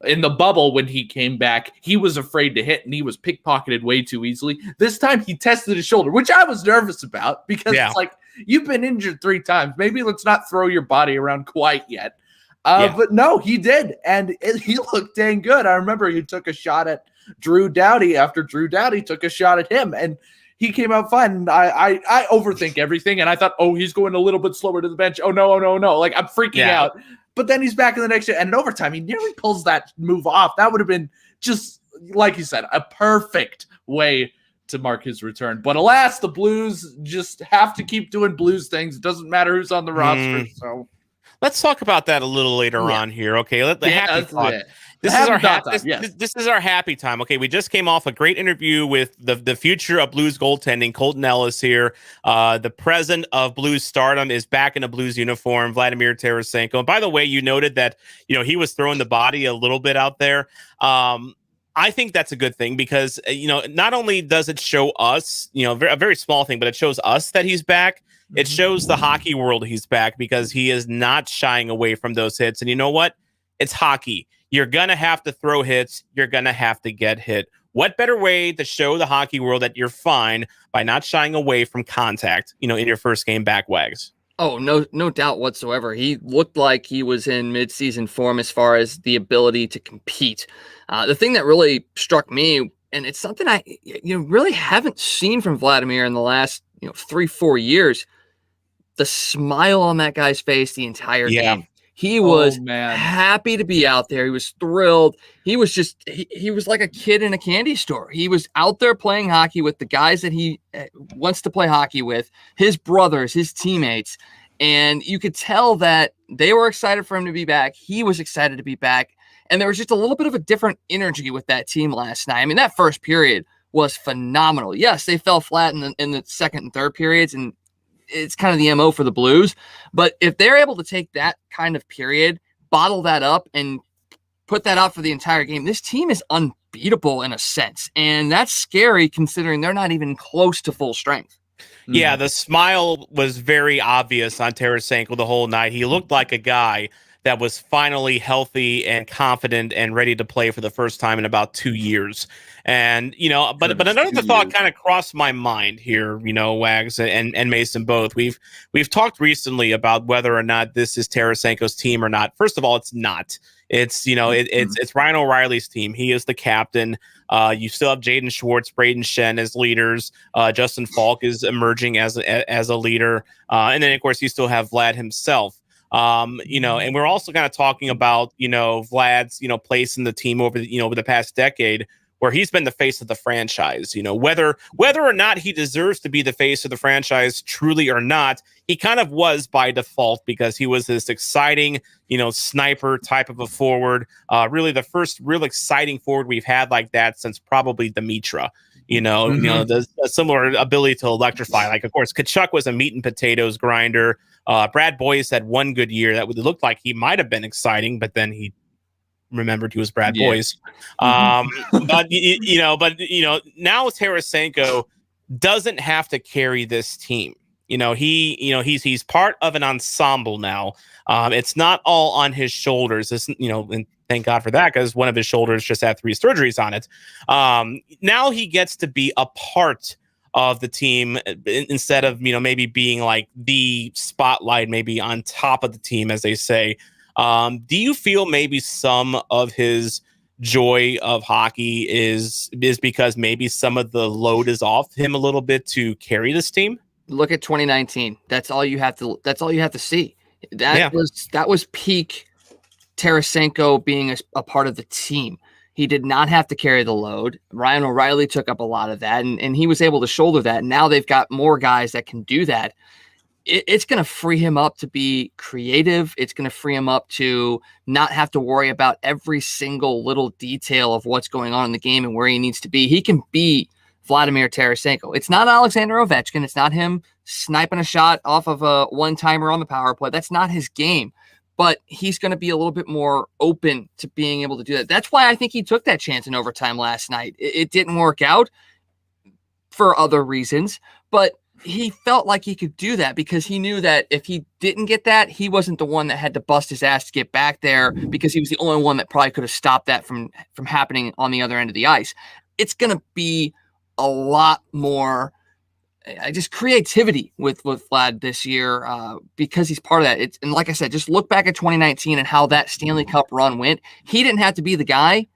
In the bubble, when he came back, he was afraid to hit, and he was pickpocketed way too easily. This time, he tested his shoulder, which I was nervous about because it's like, you've been injured 3 times. Maybe let's not throw your body around quite yet. But no, he did, and he looked dang good. I remember he took a shot at Drew Doughty after Drew Doughty took a shot at him, and he came out fine. And I overthink everything, and I thought, oh, he's going a little bit slower to the bench. Oh, no. Like, I'm freaking out. But then he's back in the next year, and in overtime, he nearly pulls that move off. That would have been just, like you said, a perfect way to mark his return. But alas, the Blues just have to keep doing Blues things. It doesn't matter who's on the roster. So let's talk about that a little later on here. Okay, This is our happy time. Okay, we just came off a great interview with the future of Blues goaltending, Colton Ellis here. The present of Blues stardom is back in a Blues uniform, Vladimir Tarasenko. And by the way, you noted that he was throwing the body a little bit out there. I think that's a good thing because not only does it show us, a very small thing, but it shows us that he's back. It shows the hockey world he's back because he is not shying away from those hits. And you know what? It's hockey. You're going to have to throw hits. You're going to have to get hit. What better way to show the hockey world that you're fine by not shying away from contact, in your first game back, Wags? Oh, no doubt whatsoever. He looked like he was in mid-season form as far as the ability to compete. The thing that really struck me, and it's something I really haven't seen from Vladimir in the last 3-4 years, the smile on that guy's face the entire game. He was happy to be out there. He was thrilled. He was just he was like a kid in a candy store. He was out there playing hockey with the guys that he wants to play hockey with, his brothers, his teammates. And you could tell that they were excited for him to be back. He was excited to be back. And there was just a little bit of a different energy with that team last night. I mean, that first period was phenomenal. Yes, they fell flat in the second and third periods, and it's kind of the MO for the Blues. But if they're able to take that kind of period, bottle that up, and put that out for the entire game, this team is unbeatable in a sense. And that's scary considering they're not even close to full strength. Yeah, the smile was very obvious on Tarasenko the whole night. He looked like a guy that was finally healthy and confident and ready to play for the first time in about 2 years. And, but another thought kind of crossed my mind here, Wags and Mason both. We've talked recently about whether or not this is Tarasenko's team or not. First of all, it's not. It's, it's Ryan O'Reilly's team. He is the captain. You still have Jaden Schwartz, Braden Shen as leaders. Justin Falk is emerging as a leader. And then, of course, you still have Vlad himself. And we're also kind of talking about, Vlad's, place in the team over the past decade, where he's been the face of the franchise. Whether or not he deserves to be the face of the franchise truly or not, he kind of was by default because he was this exciting, sniper type of a forward. Really the first real exciting forward we've had like that since probably Dimitra. The similar ability to electrify. Like, of course, Tkachuk was a meat and potatoes grinder. Brad Boyce had one good year that looked like he might have been exciting, but then he remembered he was Brad Boyce. But now Tarasenko doesn't have to carry this team. He's part of an ensemble now. It's not all on his shoulders. And thank God for that, because one of his shoulders just had 3 surgeries on it. Now he gets to be a part of the team instead of, maybe being like the spotlight, maybe on top of the team, as they say. Do you feel maybe some of his joy of hockey is because maybe some of the load is off him a little bit to carry this team? Look at 2019. That's all you have to see. That was peak Tarasenko being a part of the team. He did not have to carry the load. Ryan O'Reilly took up a lot of that, and he was able to shoulder that. And now they've got more guys that can do that. It's going to free him up to be creative. It's going to free him up to not have to worry about every single little detail of what's going on in the game and where he needs to be. He can be Vladimir Tarasenko. It's not Alexander Ovechkin. It's not him sniping a shot off of a one-timer on the power play. That's not his game. But he's going to be a little bit more open to being able to do that. That's why I think he took that chance in overtime last night. It didn't work out for other reasons, but he felt like he could do that because he knew that if he didn't get that, he wasn't the one that had to bust his ass to get back there because he was the only one that probably could have stopped that from happening on the other end of the ice. It's going to be a lot more just creativity with Vlad this year because he's part of that. And like I said, just look back at 2019 and how that Stanley Cup run went. He didn't have to be the guy,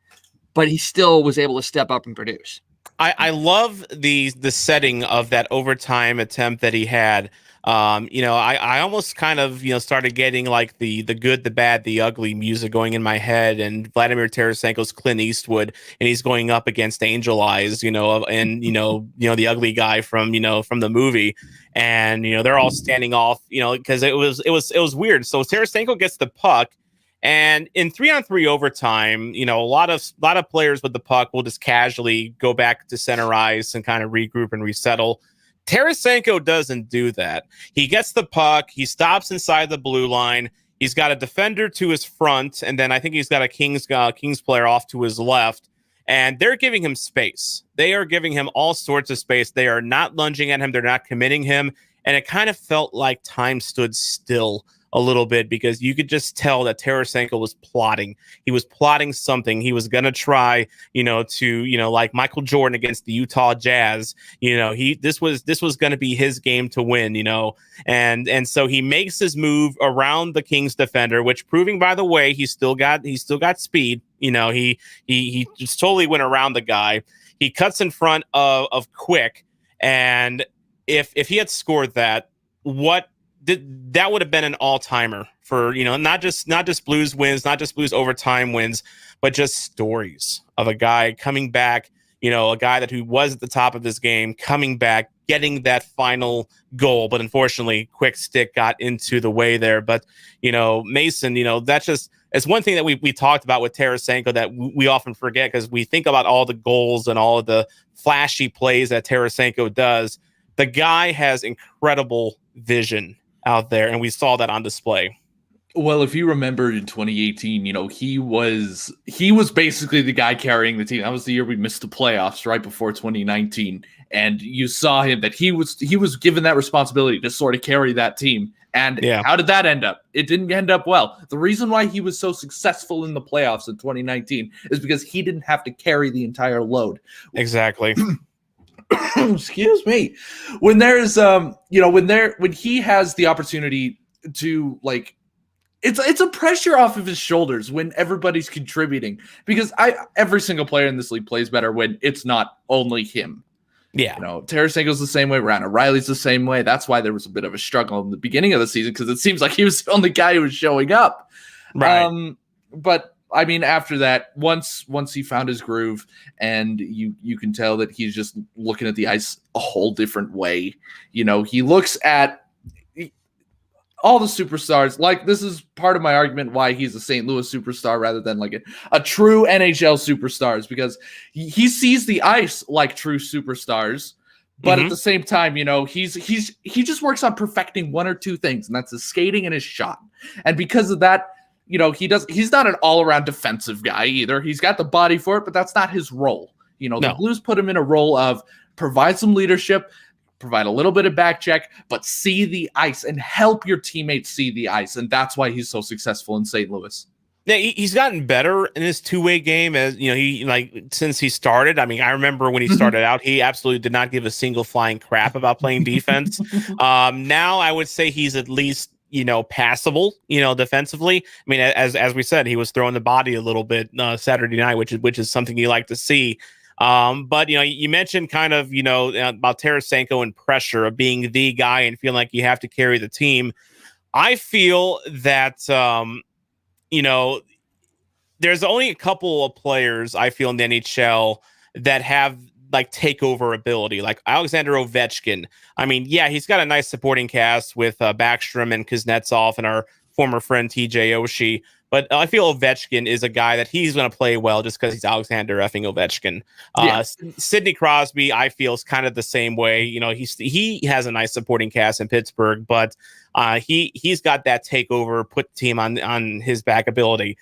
but he still was able to step up and produce. I love the setting of that overtime attempt that he had. I almost kind of, started getting like the good, the bad, the ugly music going in my head, and Vladimir Tarasenko's Clint Eastwood, and he's going up against Angel Eyes, and the ugly guy from the movie, and they're all standing off, because it was weird. So Tarasenko gets the puck, and in 3-on-3 overtime, a lot of players with the puck will just casually go back to center ice and kind of regroup and resettle. Tarasenko doesn't do that. He gets the puck. He stops inside the blue line. He's got a defender to his front, and then I think he's got a Kings player off to his left, and they're giving him space. They are giving him all sorts of space. They are not lunging at him. They're not committing him, and it kind of felt like time stood still a little bit because you could just tell that Tarasenko was plotting. He was plotting something. He was going to try, like Michael Jordan against the Utah Jazz, this was going to be his game to win, and so he makes his move around the Kings defender, which proving, by the way, he's still got speed. He just totally went around the guy. He cuts in front of Quick. And if he had scored that, that would have been an all-timer for, not just Blues wins, not just Blues overtime wins, but just stories of a guy coming back, a guy who was at the top of his game, coming back, getting that final goal. But unfortunately, quick stick got into the way there. But, Mason, it's one thing that we talked about with Tarasenko that we often forget, because we think about all the goals and all of the flashy plays that Tarasenko does. The guy has incredible vision out there, and we saw that on display. Well, if you remember in 2018, he was basically the guy carrying the team. That was the year we missed the playoffs right before 2019. And you saw him that he was given that responsibility to sort of carry that team. And how did that end up? It didn't end up well. The reason why he was so successful in the playoffs in 2019 is because he didn't have to carry the entire load. Exactly. Excuse me. When there's when he has the opportunity to, like, it's a pressure off of his shoulders when everybody's contributing, because every single player in this league plays better when it's not only him. Yeah. Tarasenko's the same way. Ryan O'Reilly's the same way. That's why there was a bit of a struggle in the beginning of the season, because it seems like he was the only guy who was showing up. Right. But I mean, after that, once he found his groove, and you can tell that he's just looking at the ice a whole different way. He looks at all the superstars. Like, this is part of my argument why he's a St. Louis superstar rather than like a true NHL superstar, is because he sees the ice like true superstars. But at the same time, he just works on perfecting one or two things, and that's his skating and his shot. And because of that, he's not an all-around defensive guy either. He's got the body for it, but that's not his role. The Blues put him in a role of provide some leadership, provide a little bit of back check, but see the ice and help your teammates see the ice. And that's why he's so successful in St. Louis. Yeah, he's gotten better in his two-way game, as since he started. I mean, I remember when he started out, he absolutely did not give a single flying crap about playing defense. Now I would say he's at least, passable, defensively. I mean, as we said, he was throwing the body a little bit Saturday night, which is something you like to see. But you mentioned kind of, about Tarasenko and pressure of being the guy and feeling like you have to carry the team. I feel that, there's only a couple of players I feel in the NHL that have like takeover ability, like Alexander Ovechkin. I mean, yeah, he's got a nice supporting cast with Backstrom and Kuznetsov and our former friend TJ Oshie. But I feel Ovechkin is a guy that he's going to play well just because he's Alexander effing Ovechkin. Sidney Crosby, I feel, is kind of the same way. He has a nice supporting cast in Pittsburgh, but he's got that takeover, put the team on his back ability.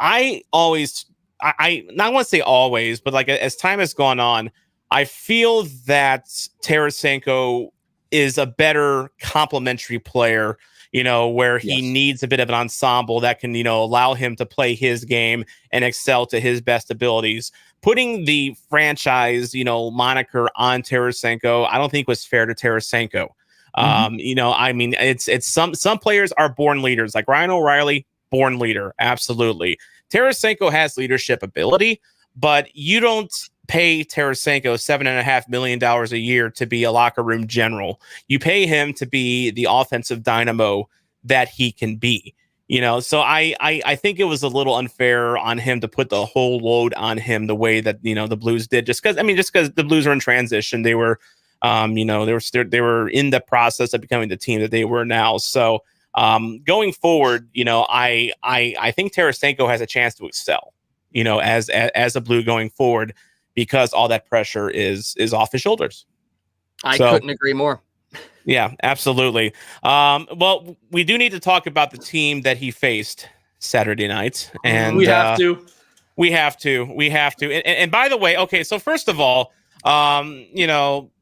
I not want to say always, but like as time has gone on, I feel that Tarasenko is a better complementary player, where he needs a bit of an ensemble that can, allow him to play his game and excel to his best abilities. Putting the franchise, moniker on Tarasenko, I don't think was fair to Tarasenko. I mean, it's some players are born leaders, like Ryan O'Reilly, born leader. Absolutely. Tarasenko has leadership ability, but you don't pay Tarasenko $7.5 million a year to be a locker room general. You pay him to be the offensive dynamo that he can be. So I think it was a little unfair on him to put the whole load on him the way that the Blues did. Just because the Blues are in transition, they were they were in the process of becoming the team that they were now. So going forward, I think Tarasenko has a chance to excel, as a Blue going forward, because all that pressure is off his shoulders. I couldn't agree more. Yeah, absolutely. Well, we do need to talk about the team that he faced Saturday night, and we have to. And by the way, okay, so first of all,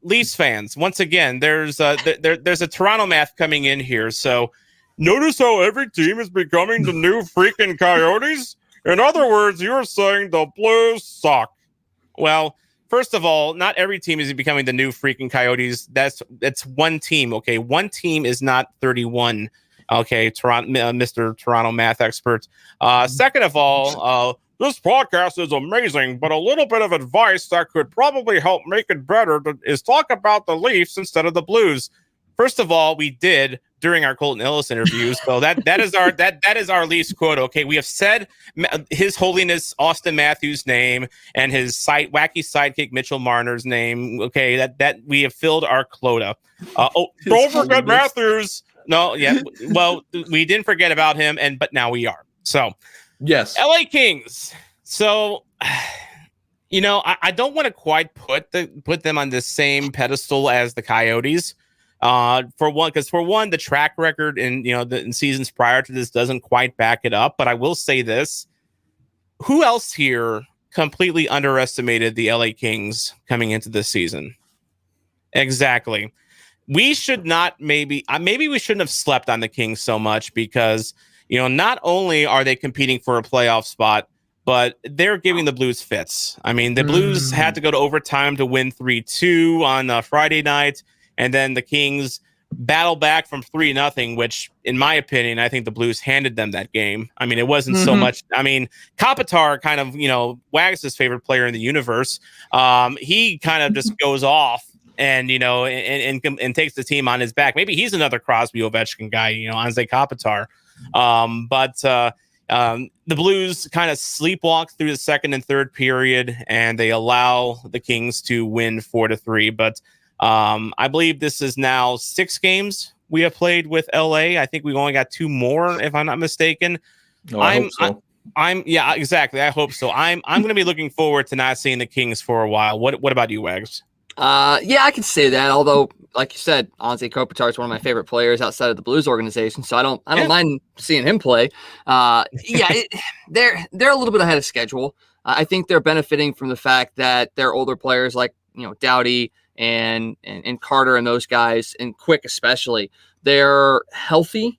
Leafs fans, once again, there's a Toronto math coming in here. So notice how every team is becoming the new freaking Coyotes. In other words, you're saying the Blues suck. Well, first of all, not every team is becoming the new freaking Coyotes. That's one team. Okay, one team is not 31. Okay, Toronto, Mr. Toronto math expert. Second of all, this podcast is amazing, but a little bit of advice that could probably help make it better is talk about the Leafs instead of the Blues. First of all, we did during our Colton Ellis interview. So that is our Leafs quote. Okay, we have said His Holiness Austin Matthews' name and his wacky sidekick Mitchell Marner's name. Okay, that we have filled our quota. Don't forget Matthews. No, yeah. Well, we didn't forget about him, but now we are. So, yes, LA Kings. So, I don't want to quite put them on the same pedestal as the Coyotes. For one, the track record in seasons prior to this doesn't quite back it up. But I will say this: who else here completely underestimated the LA Kings coming into this season? Exactly. We should not maybe we shouldn't have slept on the Kings so much because, not only are they competing for a playoff spot, but they're giving the Blues fits. I mean, the Blues had to go to overtime to win 3-2 on Friday night, and then the Kings battle back from 3-0, which, in my opinion, I think the Blues handed them that game. I mean, it wasn't so much. I mean, Kopitar kind of, Wags' his favorite player in the universe. He kind of just goes off and and takes the team on his back. Maybe he's another Crosby Ovechkin guy, Anze Kopitar. But the Blues kind of sleepwalk through the second and third period, and they allow the Kings to win 4-3. But I believe this is now 6 games we have played with LA. I think we've only got 2 more, if I'm not mistaken. Oh, I hope so. Yeah, exactly. I hope so. I'm going to be looking forward to not seeing the Kings for a while. What about you, Wags? Yeah, I can say that. Although, like you said, Anze Kopitar is one of my favorite players outside of the Blues organization, so I don't mind seeing him play. They're a little bit ahead of schedule. I think they're benefiting from the fact that their older players like Doughty and Carter and those guys, and Quick especially, they're healthy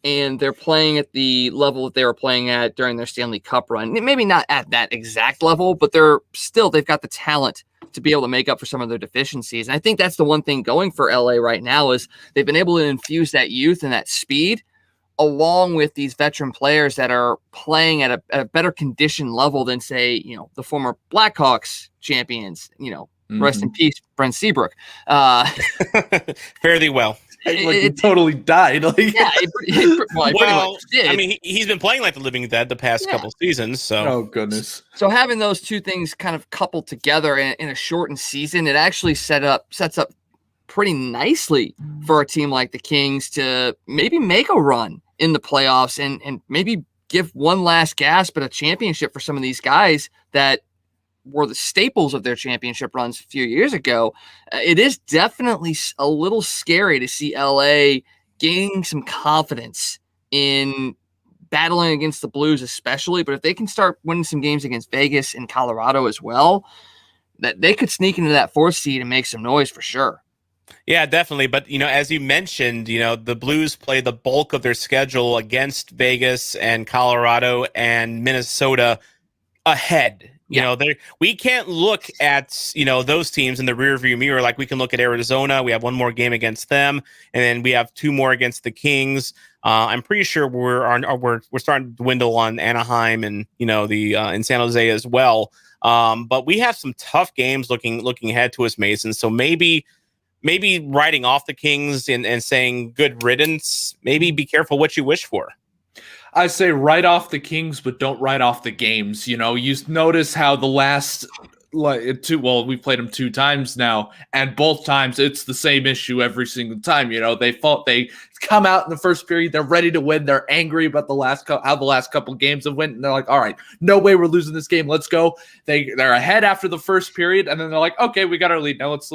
and they're playing at the level that they were playing at during their Stanley Cup run. Maybe not at that exact level, but they've got the talent to be able to make up for some of their deficiencies. And I think that's the one thing going for LA right now is they've been able to infuse that youth and that speed along with these veteran players that are playing at a better condition level than, say, the former Blackhawks champions, rest in peace, Brent Seabrook. Fairly well. He totally died. Yeah, pretty much did. I mean, he's been playing like the living dead the past couple seasons. So, oh goodness. So having those two things kind of coupled together in a shortened season, it actually sets up pretty nicely for a team like the Kings to maybe make a run in the playoffs and maybe give one last gasp at a championship for some of these guys that were the staples of their championship runs a few years ago. It is definitely a little scary to see LA gaining some confidence in battling against the Blues especially, but if they can start winning some games against Vegas and Colorado as well, that they could sneak into that 4th seed and make some noise for sure. Yeah, definitely. But, as you mentioned, the Blues play the bulk of their schedule against Vegas and Colorado and Minnesota ahead. We can't look at, those teams in the rearview mirror like we can look at Arizona. We have one more game against them, and then we have 2 more against the Kings. I'm pretty sure we're starting to dwindle on Anaheim and, in San Jose as well. But we have some tough games looking ahead to us, Mason. So maybe writing off the Kings and saying good riddance, maybe be careful what you wish for. I say write off the Kings, but don't write off the games. You notice how the last we played them 2 times now, and both times it's the same issue every single time. They come out in the first period, they're ready to win, they're angry about how the last couple games have went, and they're like, all right, no way we're losing this game, let's go. They're ahead after the first period, and then they're like, okay, we got our lead now, let's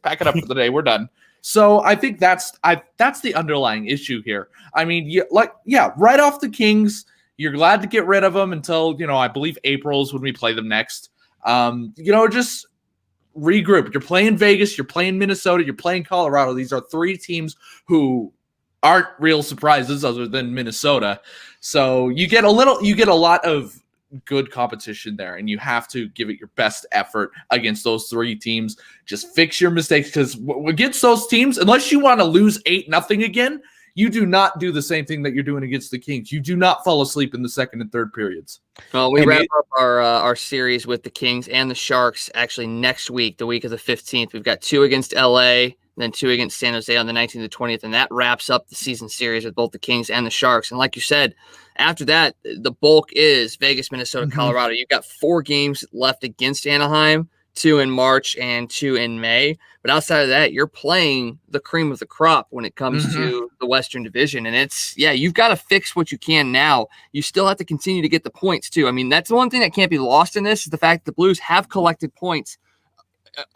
pack it up for the day, we're done. So I think that's the underlying issue here. I mean, right off the Kings, you're glad to get rid of them until, I believe April is when we play them next. Just regroup. You're playing Vegas, you're playing Minnesota, you're playing Colorado. These are 3 teams who aren't real surprises other than Minnesota. So you get a lot of good competition there, and you have to give it your best effort against those 3 teams. Just fix your mistakes, because against those teams, unless you want to lose 8-0 again, you do not do the same thing that you're doing against the Kings. You do not fall asleep in the second and third periods. Well, we wrap up our series with the Kings and the Sharks actually next week, the week of the 15th. We've got 2 against LA, then 2 against San Jose on the 19th and 20th, and that wraps up the season series with both the Kings and the Sharks. And like you said, after that, the bulk is Vegas, Minnesota, Colorado. You've got 4 games left against Anaheim, 2 in March and 2 in May. But outside of that, you're playing the cream of the crop when it comes to the Western Division. And it's, you've got to fix what you can now. You still have to continue to get the points, too. I mean, that's the one thing that can't be lost in this is the fact that the Blues have collected points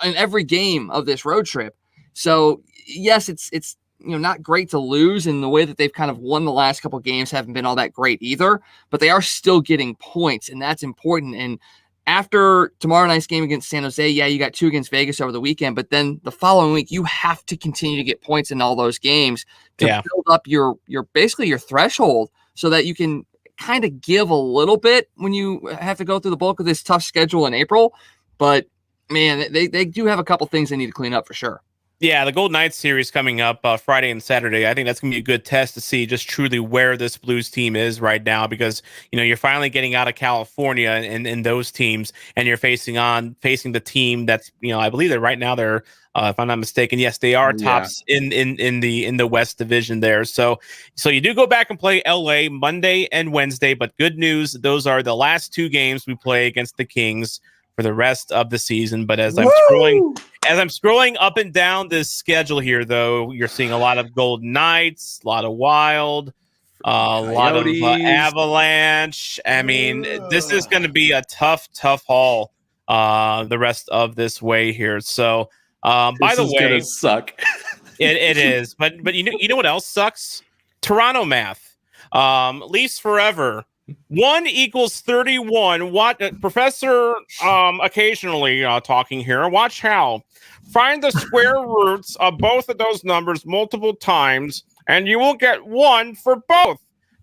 in every game of this road trip. So, yes, it's not great to lose, and the way that they've kind of won the last couple of games haven't been all that great either, but they are still getting points, and that's important. And after tomorrow night's game against San Jose, you got 2 against Vegas over the weekend, but then the following week, you have to continue to get points in all those games to build up your basically your threshold so that you can kind of give a little bit when you have to go through the bulk of this tough schedule in April. But man, they do have a couple things they need to clean up for sure. Yeah, the Golden Knights series coming up Friday and Saturday. I think that's going to be a good test to see just truly where this Blues team is right now, because you're finally getting out of California and those teams, and you're facing the team that's I believe that right now they're if I'm not mistaken, yes, they are tops in the West Division there. So you do go back and play LA Monday and Wednesday, but good news, those are the last 2 games we play against the Kings for the rest of the season. But as I'm scrolling up and down this schedule here, though, you're seeing a lot of Golden Knights, a lot of Wild, a lot of Avalanche. I mean, this is going to be a tough haul the rest of this way here. So, by the way, gonna suck. it is. But you know what else sucks? Toronto math. Leafs forever. 1 equals 31. What Professor occasionally talking here. Watch how. Find the square roots of both of those numbers multiple times, and you will get 1 for both.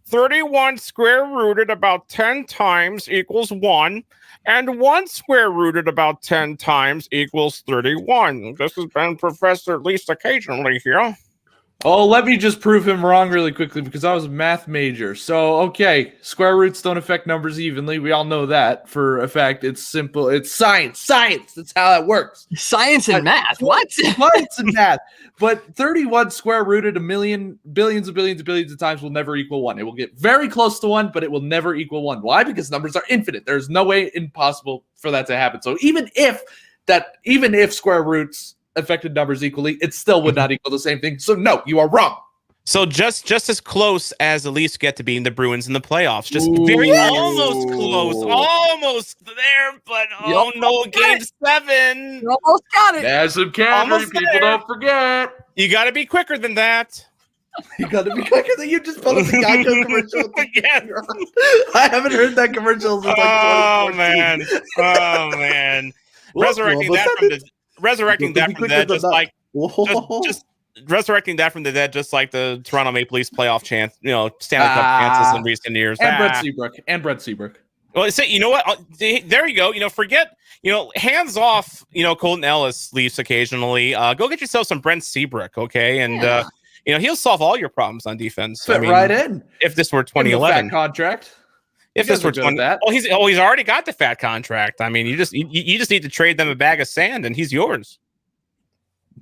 31 square rooted about 10 times equals 1, and 1 square rooted about 10 times equals 31. This has been Professor at least occasionally here. Oh, let me just prove him wrong really quickly, because I was a math major. So, okay, square roots don't affect numbers evenly. We all know that for a fact. It's simple. It's science. Science. That's how that works. Science and math. What? Science and math. But 31 square rooted billions of times will never equal 1. It will get very close to 1, but it will never equal 1. Why? Because numbers are infinite. There's no way impossible for that to happen. So even if square roots affected numbers equally, it still would not equal the same thing. So no, you are wrong. So just as close as the Leafs get to being the Bruins in the playoffs. Just very almost close. Almost there, but no, game 7. You almost got it. There's some Calgary people, don't forget. You got to be quicker than that. You got to be quicker than you just pulled up the Geico commercial. Yes. I haven't heard that commercial since Oh man. Resurrecting that from the dead, just like resurrecting that from the dead, just like the Toronto Maple Leafs playoff chance, Stanley Cup chances in recent years. And Brett Seabrook. Well, you know what? There you go. Forget, hands off, Colton Ellis Leafs occasionally. Go get yourself some Brent Seabrook, okay? And he'll solve all your problems on defense. Fit right in. If this were 2011 fat contract. If this were 20, he's already got the fat contract. I mean, you just need to trade them a bag of sand, and he's yours.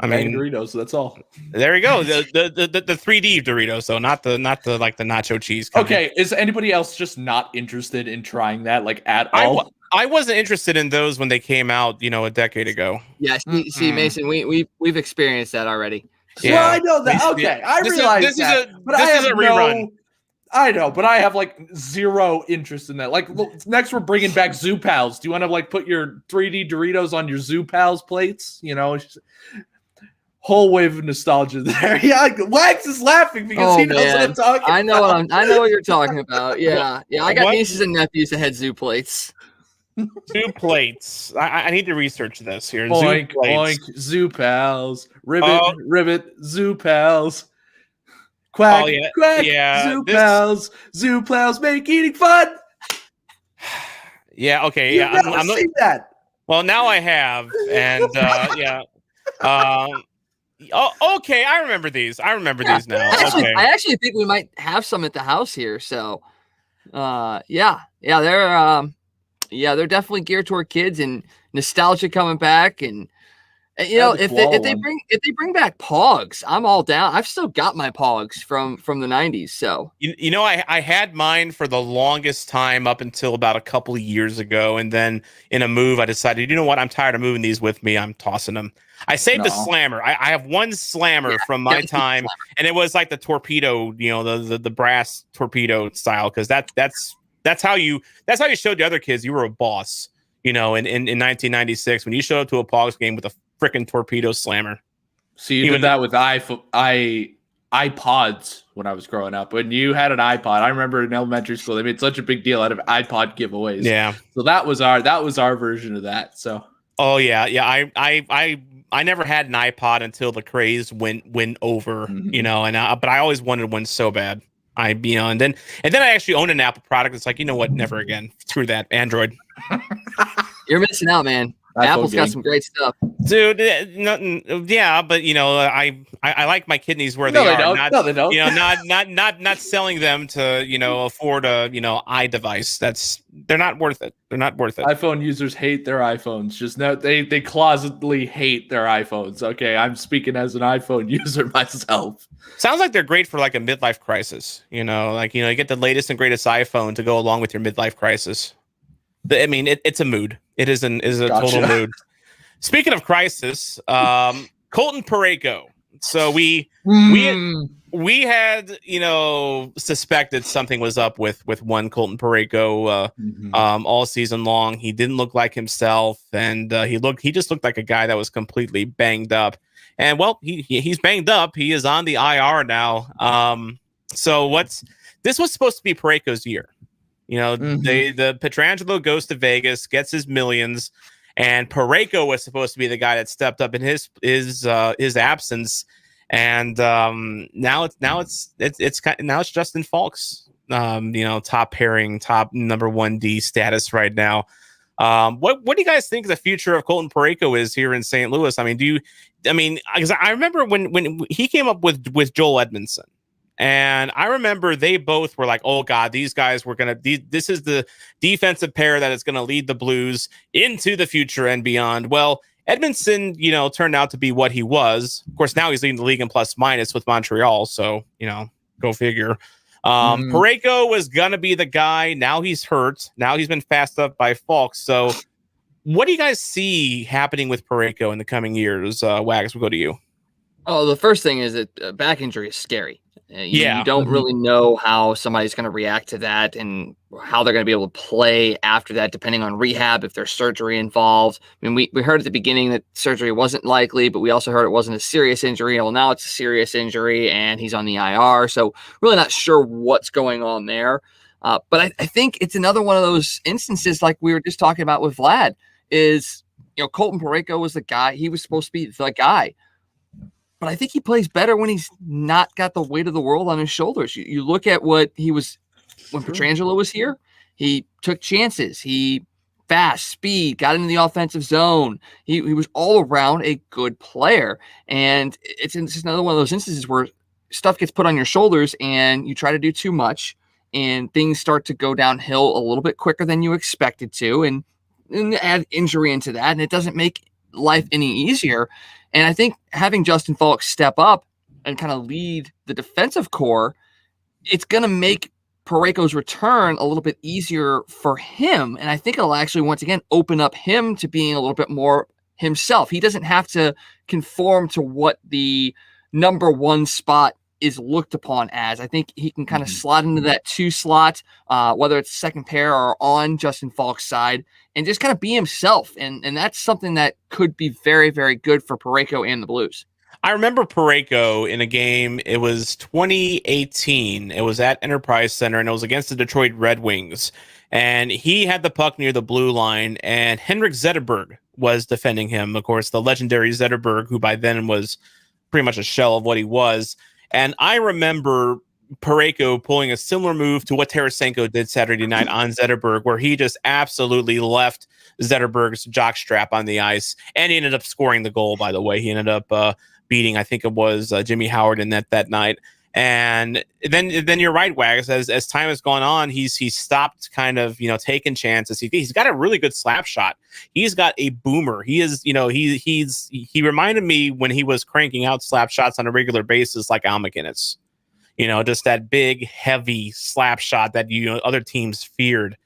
I mean, Doritos. That's all. There you go. The 3D Doritos, so not the like the nacho cheese kind. Okay, is anybody else just not interested in trying that at all? I wasn't interested in those when they came out, a decade ago. Yeah, see, Mason, we've experienced that already. Yeah, well, I know that. Okay, I realize this that. This is a rerun. I know, but I have zero interest in that. Next we're bringing back Zoo Pals. Do you want to put your 3D Doritos on your Zoo Pals plates? Whole wave of nostalgia there. Yeah, Wax is laughing because he knows what I'm talking about. I know what you're talking about. Yeah. I got nieces and nephews that had Zoo plates. Zoo plates. I need to research this here. Oink, oink, Zoo Pals. Ribbit, Zoo Pals. Quack, quack, Zoo Pals make eating fun. Yeah, okay, yeah. I'm not seen that. Well, now I have, and yeah. Okay, I remember these. I remember these now. I actually think we might have some at the house here. So, they're definitely geared toward kids and nostalgia coming back, and You know, if they bring back Pogs, I'm all down. I've still got my Pogs from the 90s. So you know, I had mine for the longest time up until about a couple of years ago, and then in a move, I decided, you know what, I'm tired of moving these with me. I'm tossing them. I saved the slammer. I have one slammer from my time, and it was like the torpedo, you know, the brass torpedo style, because that's how you showed the other kids you were a boss. You know, in 1996, when you showed up to a Pogs game with a freaking torpedo slammer. So you did that with iPods when I was growing up. When you had an iPod, I remember in elementary school they made such a big deal out of iPod giveaways. Yeah. So that was our version of that. So. Oh yeah. I never had an iPod until the craze went over. You know, but I always wanted one so bad. And then I actually owned an Apple product. It's like, you know what? Never again. Screw that. Android. You're missing out, man. Apple's got some great stuff, dude. Yeah, but you know, I like my kidneys where they are. They don't. You know, not selling them to, you know, afford a, you know, iDevice. They're not worth it. They're not worth it. iPhone users hate their iPhones. Just know they closetly hate their iPhones. Okay, I'm speaking as an iPhone user myself. Sounds like they're great for like a midlife crisis. You know, like, you know, you get the latest and greatest iPhone to go along with your midlife crisis. I mean, it's a mood. It is a total mood. Speaking of crisis, Colton Pereiko. So we had, you know, suspected something was up with one Colton Pereiko all season long. He didn't look like himself, and he just looked like a guy that was completely banged up. And well, he's banged up. He is on the IR now. So this was supposed to be Pereiko's year. You know, the Pietrangelo goes to Vegas, gets his millions, and Pereiko was supposed to be the guy that stepped up in his absence. And now it's Justin Falk's you know, top pairing, top number 1D status right now. What do you guys think the future of Colton Pereiko is here in St. Louis? I mean, because I remember when he came up with Joel Edmondson. And I remember they both were like, oh, God, these guys were going to – this is the defensive pair that is going to lead the Blues into the future and beyond. Well, Edmondson, you know, turned out to be what he was. Of course, now he's leading the league in plus-minus with Montreal. So, you know, go figure. Pereiko was going to be the guy. Now he's hurt. Now he's been fast up by Falk. So what do you guys see happening with Pereiko in the coming years? Wags, we'll go to you. Oh, the first thing is that back injury is scary. You don't really know how somebody's going to react to that and how they're going to be able to play after that, depending on rehab, if there's surgery involved. I mean, we heard at the beginning that surgery wasn't likely, but we also heard it wasn't a serious injury. Well, now it's a serious injury, and he's on the IR. So really not sure what's going on there. But I think it's another one of those instances like we were just talking about with Vlad is, you know, Colton Pereiko was the guy. He was supposed to be the guy. But I think he plays better when he's not got the weight of the world on his shoulders. You look at what he was when Pietrangelo was here. He took chances. He fast, speed, got into the offensive zone. He was all around a good player. And it's just another one of those instances where stuff gets put on your shoulders and you try to do too much and things start to go downhill a little bit quicker than you expected to. And add injury into that, and it doesn't make life any easier. And I think having Justin Falk step up and kind of lead the defensive core, it's going to make Pereiko's return a little bit easier for him. And I think it'll actually, once again, open up him to being a little bit more himself. He doesn't have to conform to what the number one spot is looked upon as. I think he can kind of slot into that 2 slot, whether it's second pair or on Justin Falk's side, and just kind of be himself. And that's something that could be very, very good for Pereiko and the Blues. I remember Pereiko in a game. It was 2018. It was at Enterprise Center, and it was against the Detroit Red Wings. And he had the puck near the blue line, and Henrik Zetterberg was defending him. Of course, the legendary Zetterberg, who by then was pretty much a shell of what he was. And I remember Pereiko pulling a similar move to what Tarasenko did Saturday night on Zetterberg, where he just absolutely left Zetterberg's jockstrap on the ice. And he ended up scoring the goal, by the way. He ended up beating, I think it was Jimmy Howard in that night. And then you're right, Wags. As time has gone on, he's stopped kind of taking chances. He's got a really good slap shot. He's got a boomer. He is he reminded me when he was cranking out slap shots on a regular basis like Al McInnes. Just that big, heavy slap shot that other teams feared.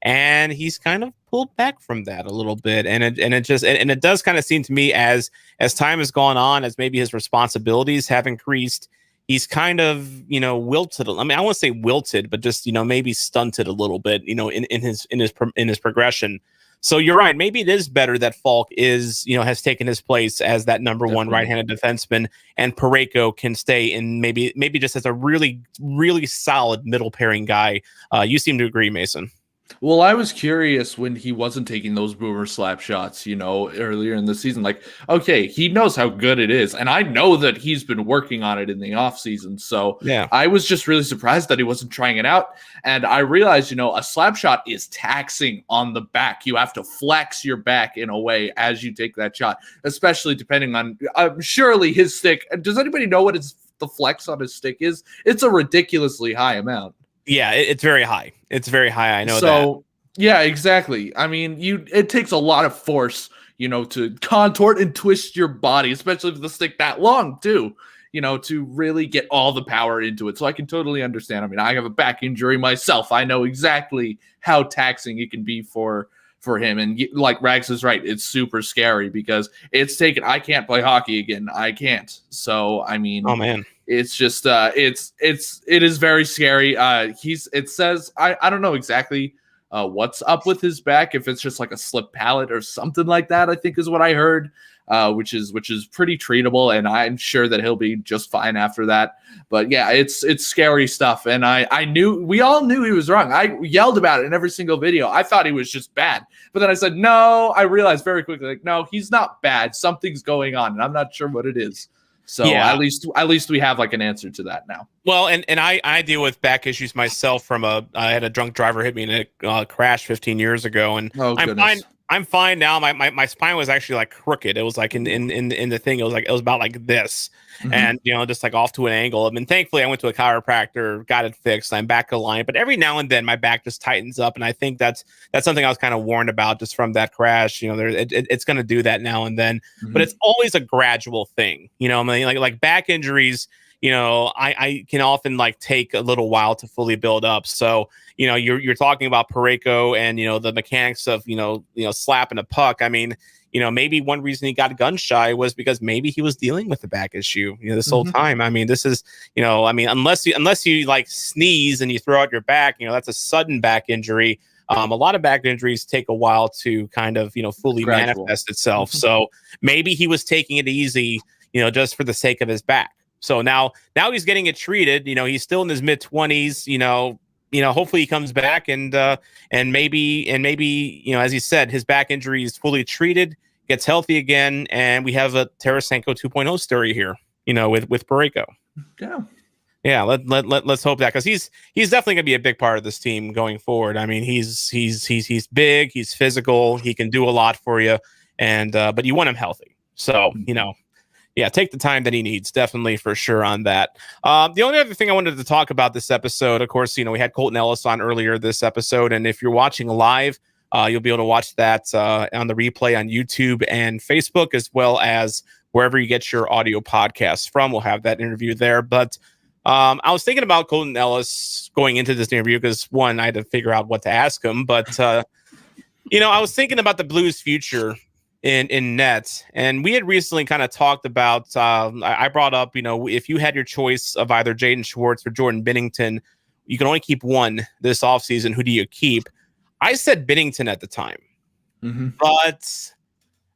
And he's kind of pulled back from that a little bit, and it does kind of seem to me as time has gone on, as maybe his responsibilities have increased, he's kind of wilted. I mean, I won't say wilted, but just maybe stunted a little bit, in his progression. So you're right. Maybe it is better that Falk has taken his place as that number one right-handed defenseman, and Pereiko can stay in maybe just as a really, really solid middle pairing guy. You seem to agree, Mason. Well, I was curious when he wasn't taking those boomer slap shots, earlier in the season. Like, okay, he knows how good it is. And I know that he's been working on it in the offseason. So yeah, I was just really surprised that he wasn't trying it out. And I realized, a slap shot is taxing on the back. You have to flex your back in a way as you take that shot, especially depending on surely his stick. Does anybody know what the flex on his stick is? It's a ridiculously high amount. Yeah, it's very high. It's very high. I know that. So, yeah, exactly. I mean, it takes a lot of force, to contort and twist your body, especially with the stick that long, too, to really get all the power into it. So I can totally understand. I mean, I have a back injury myself. I know exactly how taxing it can be for him. And like Rags is right, it's super scary because I can't play hockey again. I can't. So, I mean, oh man. It's just it is very scary. It says I don't know exactly what's up with his back, if it's just like a slip palate or something like that, I think is what I heard, which is pretty treatable, and I'm sure that he'll be just fine after that. But yeah, it's scary stuff, and we all knew he was wrong. I yelled about it in every single video. I thought he was just bad, but then I said no. I realized very quickly, like, no, he's not bad. Something's going on, and I'm not sure what it is. So yeah, at least we have like an answer to that now. Well, and I deal with back issues myself I had a drunk driver hit me in a crash 15 years ago, and I'm fine now. My spine was actually like crooked. It was like in the thing. It was about like this, and just like off to an angle. I mean, thankfully I went to a chiropractor, got it fixed. I'm back aligned, but every now and then my back just tightens up, and I think that's something I was kind of warned about just from that crash. It's going to do that now and then, but it's always a gradual thing. I mean, like back injuries. I can often like take a little while to fully build up. So, you're talking about Pereiko and, the mechanics of, slapping a puck. I mean, maybe one reason he got gun shy was because maybe he was dealing with a back issue, this whole time. I mean, this is, unless you like sneeze and you throw out your back, that's a sudden back injury. A lot of back injuries take a while to kind of, fully manifest itself. So maybe he was taking it easy, just for the sake of his back. So now he's getting it treated. He's still in his mid-20s. Hopefully he comes back and maybe as he said, his back injury is fully treated, gets healthy again, and we have a Tarasenko 2.0 story here. With Pereiko. Yeah. Let's hope that, because he's definitely gonna be a big part of this team going forward. I mean, he's big, he's physical, he can do a lot for you, and but you want him healthy. So yeah, take the time that he needs, definitely, for sure on that. The only other thing I wanted to talk about this episode, of course, we had Colton Ellis on earlier this episode, and if you're watching live, you'll be able to watch that on the replay on YouTube and Facebook, as well as wherever you get your audio podcasts from. We'll have that interview there. But I was thinking about Colton Ellis going into this interview because, one, I had to figure out what to ask him. But, I was thinking about the Blues' future in net, and we had recently kind of talked about I brought up, if you had your choice of either Jaden Schwartz or Jordan Binnington, you can only keep one this offseason. Who do you keep? I said Binnington at the time, but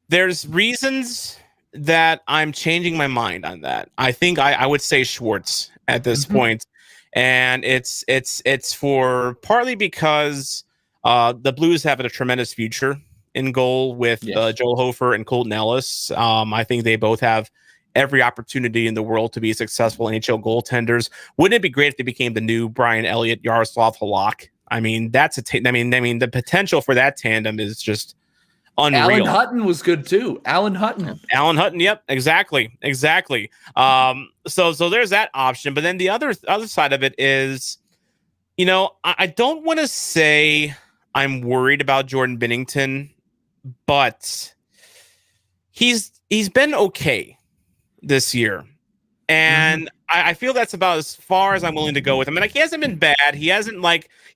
there's reasons that I'm changing my mind on that. I think I would say Schwartz at this point, and it's for partly because the Blues have a tremendous future in goal with Joel Hofer and Colton Ellis. I think they both have every opportunity in the world to be successful NHL goaltenders. Wouldn't it be great if they became the new Brian Elliott, Yaroslav Halak? I mean, that's the potential for that tandem is just unreal. Alan Hutton was good too. Alan Hutton. Yep, exactly. So there's that option, but then the other side of it is, I don't want to say I'm worried about Jordan Binnington, but he's been okay this year. And I feel that's about as far as I'm willing to go with him. And he hasn't been bad. He hasn't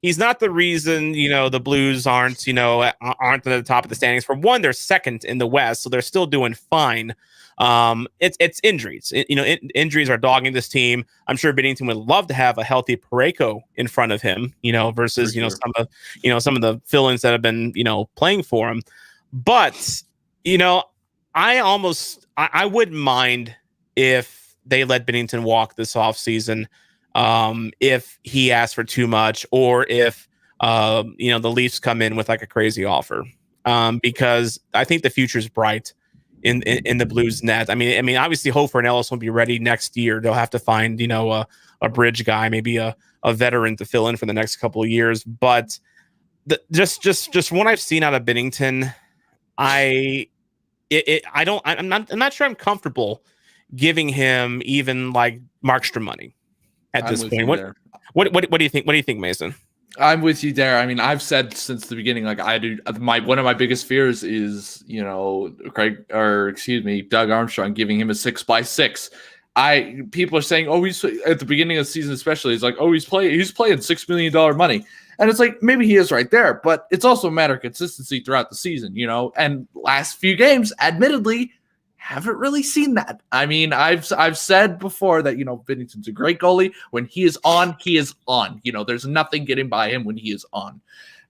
he's not the reason, the Blues aren't at the top of the standings. For one, they're second in the West, so they're still doing fine. It's injuries. Injuries are dogging this team. I'm sure Binnington would love to have a healthy Pereiko in front of him, versus, sure, some of the fill-ins that have been, playing for him. But, I wouldn't mind if they let Binnington walk this offseason, if he asks for too much, or if the Leafs come in with a crazy offer, because I think the future's bright in the Blues net. I mean, obviously Hofer and Ellis won't be ready next year. They'll have to find a bridge guy, maybe a veteran to fill in for the next couple of years. But just what I've seen out of Binnington, I'm not sure I'm comfortable giving him even Markstrom money at this point. What do you think? What do you think, Mason? I'm with you there. I mean, I've said since the beginning, one of my biggest fears is, Doug Armstrong giving him a 6x6. People are saying, he's at the beginning of the season, especially, he's he's playing $6 million money. And it's maybe he is right there, but it's also a matter of consistency throughout the season, and last few games, admittedly, haven't really seen that. I mean, I've said before that, Binnington's a great goalie. When he is on, he is on. There's nothing getting by him when he is on.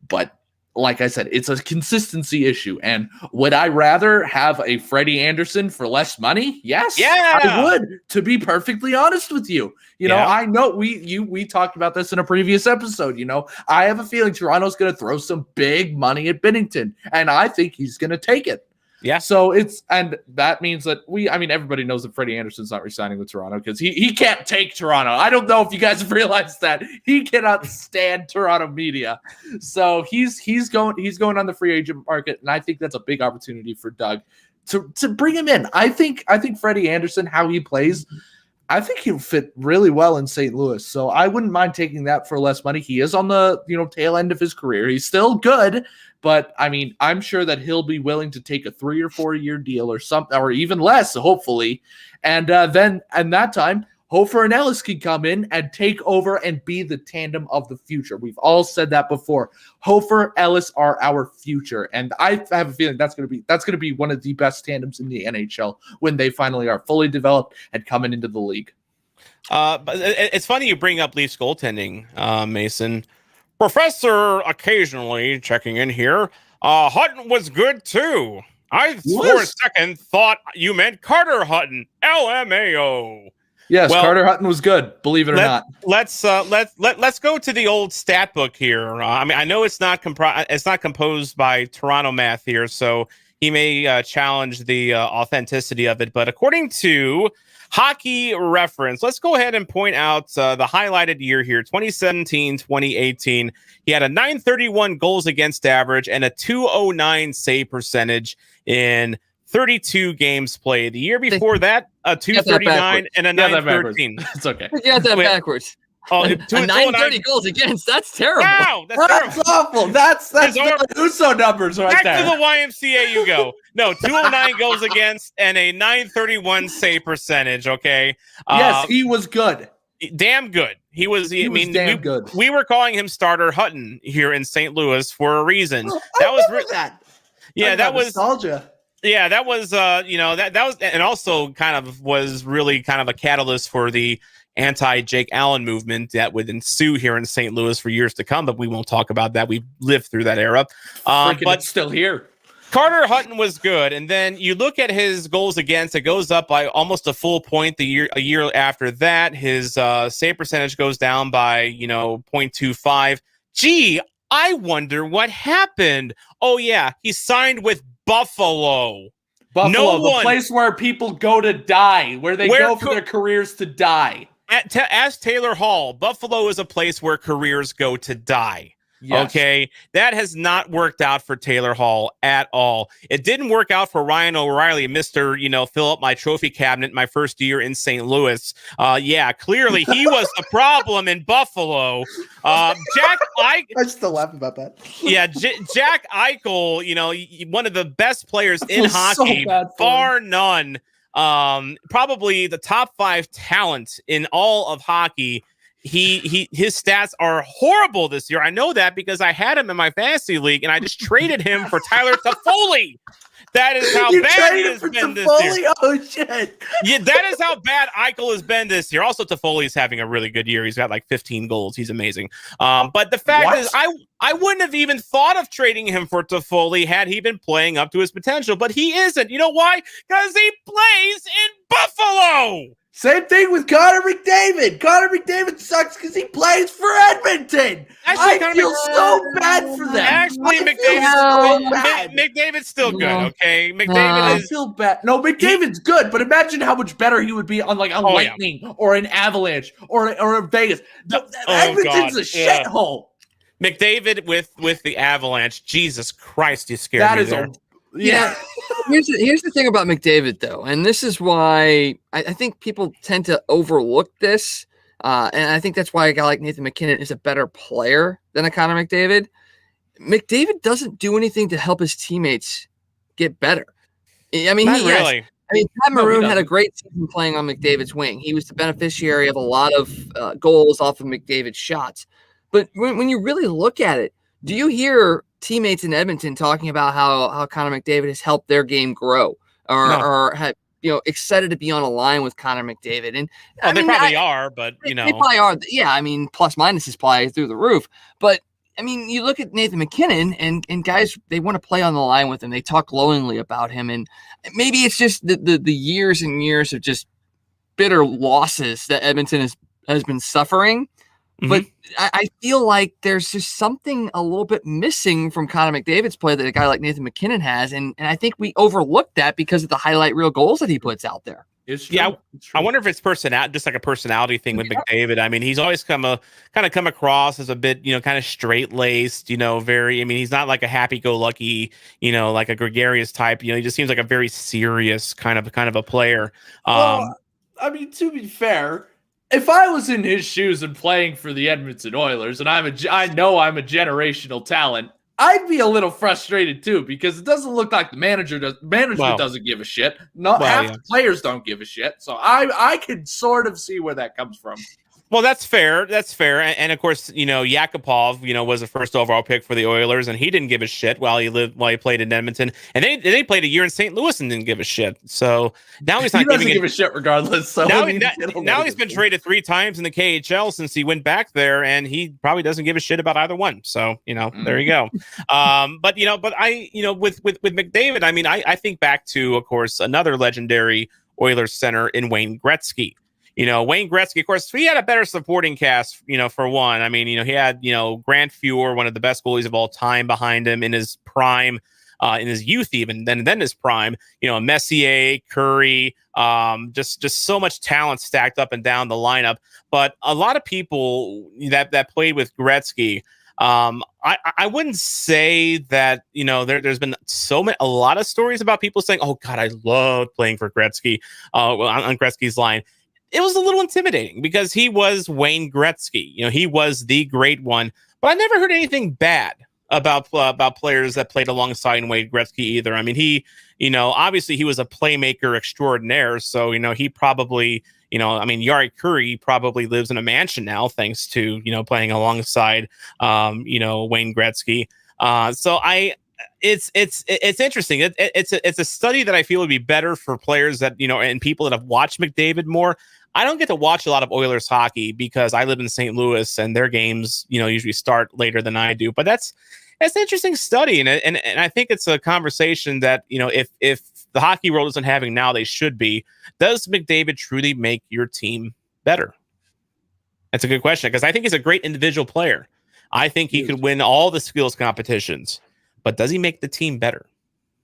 But like I said, it's a consistency issue. And would I rather have a Freddie Anderson for less money? Yes, I would, to be perfectly honest with you. I know we talked about this in a previous episode. I have a feeling Toronto's going to throw some big money at Binnington, and I think he's going to take it. Yeah. So and that means that everybody knows that Freddie Anderson's not resigning with Toronto because he can't take Toronto. I don't know if you guys have realized that. He cannot stand Toronto media. So he's going on the free agent market, and I think that's a big opportunity for Doug to bring him in. I think Freddie Anderson, how he plays, I think he'll fit really well in St. Louis. So I wouldn't mind taking that for less money. He is on the tail end of his career. He's still good. But I'm sure that he'll be willing to take a 3 or 4 year deal or something, or even less, hopefully. And then at that time, Hofer and Ellis can come in and take over and be the tandem of the future. We've all said that before. Hofer, Ellis are our future, and I have a feeling that's going to be one of the best tandems in the NHL when they finally are fully developed and coming into the league. But it's funny you bring up Leafs goaltending, Mason. Professor occasionally checking in here. Hutton was good too. I for a second thought you meant Carter Hutton. LMAO. Yes, Carter Hutton was good. Believe it or not. Let's go to the old stat book here. I know it's not composed by Toronto math here, so he may challenge the authenticity of it. But according to Hockey Reference, let's go ahead and point out the highlighted year here, 2017-2018. He had a .931 goals against average and a .209 save percentage in 32 games played. The year before that, a .239 and a .913. It's okay. You got that backwards. Oh, a 930 goals against. That's terrible. Wow, that's terrible. Awful. That's Uso numbers right back there. Back to the YMCA you go. No, 209 goals against and a $931 save percentage. Okay. Yes, he was good. Damn good. He was damn good. We were calling him Starter Hutton here in St. Louis for a reason. That. Yeah, that was nostalgia. Yeah, that was that was, and also kind of was really kind of a catalyst for the anti-Jake Allen movement that would ensue here in St. Louis for years to come, but we won't talk about that. We've lived through that era. But it's still here. Carter Hutton was good, and then you look at his goals against, it goes up by almost a full point a year after that. His save percentage goes down by 0.25. Gee, I wonder what happened. Oh yeah, he signed with Buffalo. The place where people go to die, where they go for their careers to die. Ask Taylor Hall. Buffalo is a place where careers go to die. Yes. Okay, that has not worked out for Taylor Hall at all. It didn't work out for Ryan O'Reilly, Mr. Fill up my trophy cabinet my first year in St. Louis. Yeah, clearly he was the problem in Buffalo. Jack, I still laugh about that. Yeah, Jack Eichel, one of the best players in hockey, so bar none. Probably the top 5 talent in all of hockey. His stats are horrible this year. I know that because I had him in my fantasy league and I just traded him for Tyler Toffoli. That is how bad it has been this year. Oh shit! Yeah, that is how bad Eichel has been this year. Also, Toffoli is having a really good year. He's got like 15 goals. He's amazing. But the fact is, I wouldn't have even thought of trading him for Toffoli had he been playing up to his potential. But he isn't. You know why? Because he plays in Buffalo. Same thing with Connor McDavid. Connor McDavid sucks because he plays for Edmonton. I feel so bad for them. Actually, McDavid's still good. Okay, McDavid is. I feel bad. No, McDavid's good, but imagine how much better he would be on like a Lightning or an Avalanche or a Vegas. Edmonton's a shithole. McDavid with the Avalanche. Jesus Christ, you scared me there. Yeah. Here's the thing about McDavid, though, and this is why I think people tend to overlook this, and I think that's why a guy like Nathan MacKinnon is a better player than a Connor McDavid. McDavid doesn't do anything to help his teammates get better. I mean, Pat Maroon had a great season playing on McDavid's wing. He was the beneficiary of a lot of goals off of McDavid's shots. But when you really look at it, do you hear teammates in Edmonton talking about how Connor McDavid has helped their game grow or have, excited to be on a line with Connor McDavid? And they probably are, but they probably are. Yeah. I mean, plus minus is probably through the roof, but I mean, you look at Nathan MacKinnon and guys, they want to play on the line with him. They talk glowingly about him. And maybe it's just the years and years of just bitter losses that Edmonton has been suffering. But I feel like there's just something a little bit missing from Connor McDavid's play that a guy like Nathan MacKinnon has. And I think we overlook that because of the highlight reel goals that he puts out there. Yeah, I wonder if it's just like a personality thing with McDavid. I mean, he's always come across as a bit, kind of straight laced, he's not like a happy go lucky, like a gregarious type. He just seems like a very serious kind of a player. Well, I mean, to be fair, if I was in his shoes and playing for the Edmonton Oilers, and I know I'm a generational talent, I'd be a little frustrated too because it doesn't look like the management doesn't give a shit. Half the players don't give a shit. So I can sort of see where that comes from. Well, that's fair. That's fair. And of course, Yakupov, was the first overall pick for the Oilers, and he didn't give a shit while he played in Edmonton. And they played a year in St. Louis and didn't give a shit. So now he's not give a shit regardless. So now he's been traded 3 times in the KHL since he went back there, and he probably doesn't give a shit about either one. So there you go. But with McDavid, I mean, I think back to, of course, another legendary Oilers center in Wayne Gretzky. Wayne Gretzky, of course, he had a better supporting cast, for one. I mean, he had, Grant Fuhr, one of the best goalies of all time, behind him in his prime, in his youth even, then his prime, Messier, Curry, just so much talent stacked up and down the lineup. But a lot of people that played with Gretzky, I wouldn't say that, there's been a lot of stories about people saying, oh God, I love playing for Gretzky, on Gretzky's line. It was a little intimidating because he was Wayne Gretzky. He was the great one, but I never heard anything bad about players that played alongside Wayne Gretzky either. I mean, he, obviously he was a playmaker extraordinaire. So, he probably, Yari Curry probably lives in a mansion now, thanks to, playing alongside, Wayne Gretzky. It's interesting. It's a study that I feel would be better for players that, and people that have watched McDavid more. I don't get to watch a lot of Oilers hockey because I live in St. Louis and their games, usually start later than I do. But that's an interesting study. And I think it's a conversation that, if the hockey world isn't having now, they should be. Does McDavid truly make your team better? That's a good question because I think he's a great individual player. I think he could win all the skills competitions. But does he make the team better?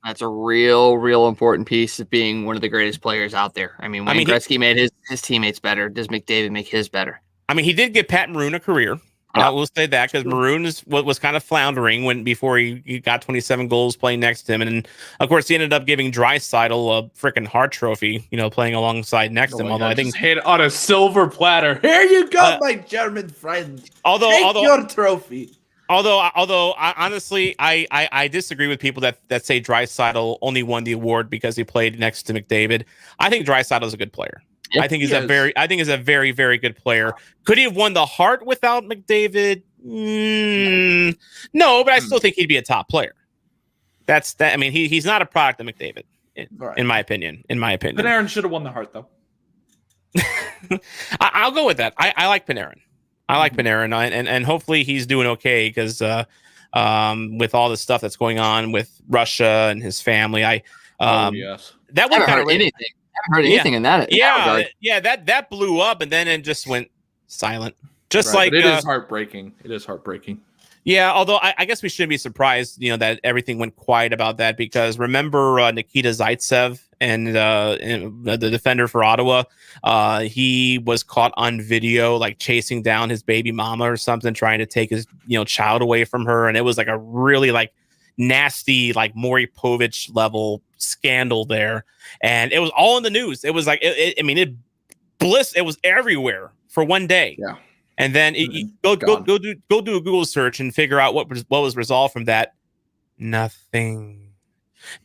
That's a real important piece of being one of the greatest players out there. I mean, Gretzky made his teammates better. Does McDavid make his better? I mean, he did give Pat Maroon a career. I will say that because Maroon was kind of floundering before he got 27 goals playing next to him, and of course he ended up giving Draisaitl a freaking Hart Trophy, playing alongside next to him. Although I think hit on a silver platter. Here you go, my German friend. Take your trophy. Although honestly, I disagree with people that say Draisaitl only won the award because he played next to McDavid. I think Draisaitl is a good player. Yep, I think he's a very, very good player. Could he have won the Hart without McDavid? No, but I still think he'd be a top player. That's that. I mean, he's not a product of McDavid, in my opinion. Panarin should have won the Hart, though. I'll go with that. I like Panarin. And hopefully he's doing okay because with all the stuff that's going on with Russia and his family, yes, that one kind of anything. I haven't heard anything in that. That blew up and then it just went silent. Just right, it is heartbreaking. It is heartbreaking. Yeah, although I guess we shouldn't be surprised, that everything went quiet about that because remember Nikita Zaitsev and the defender for Ottawa, he was caught on video like chasing down his baby mama or something, trying to take his child away from her, and it was like a really like nasty like Maury Povich level scandal there, and it was all in the news. It was like it was everywhere for one day. Yeah. And then go do a Google search and figure out what was resolved from that. Nothing.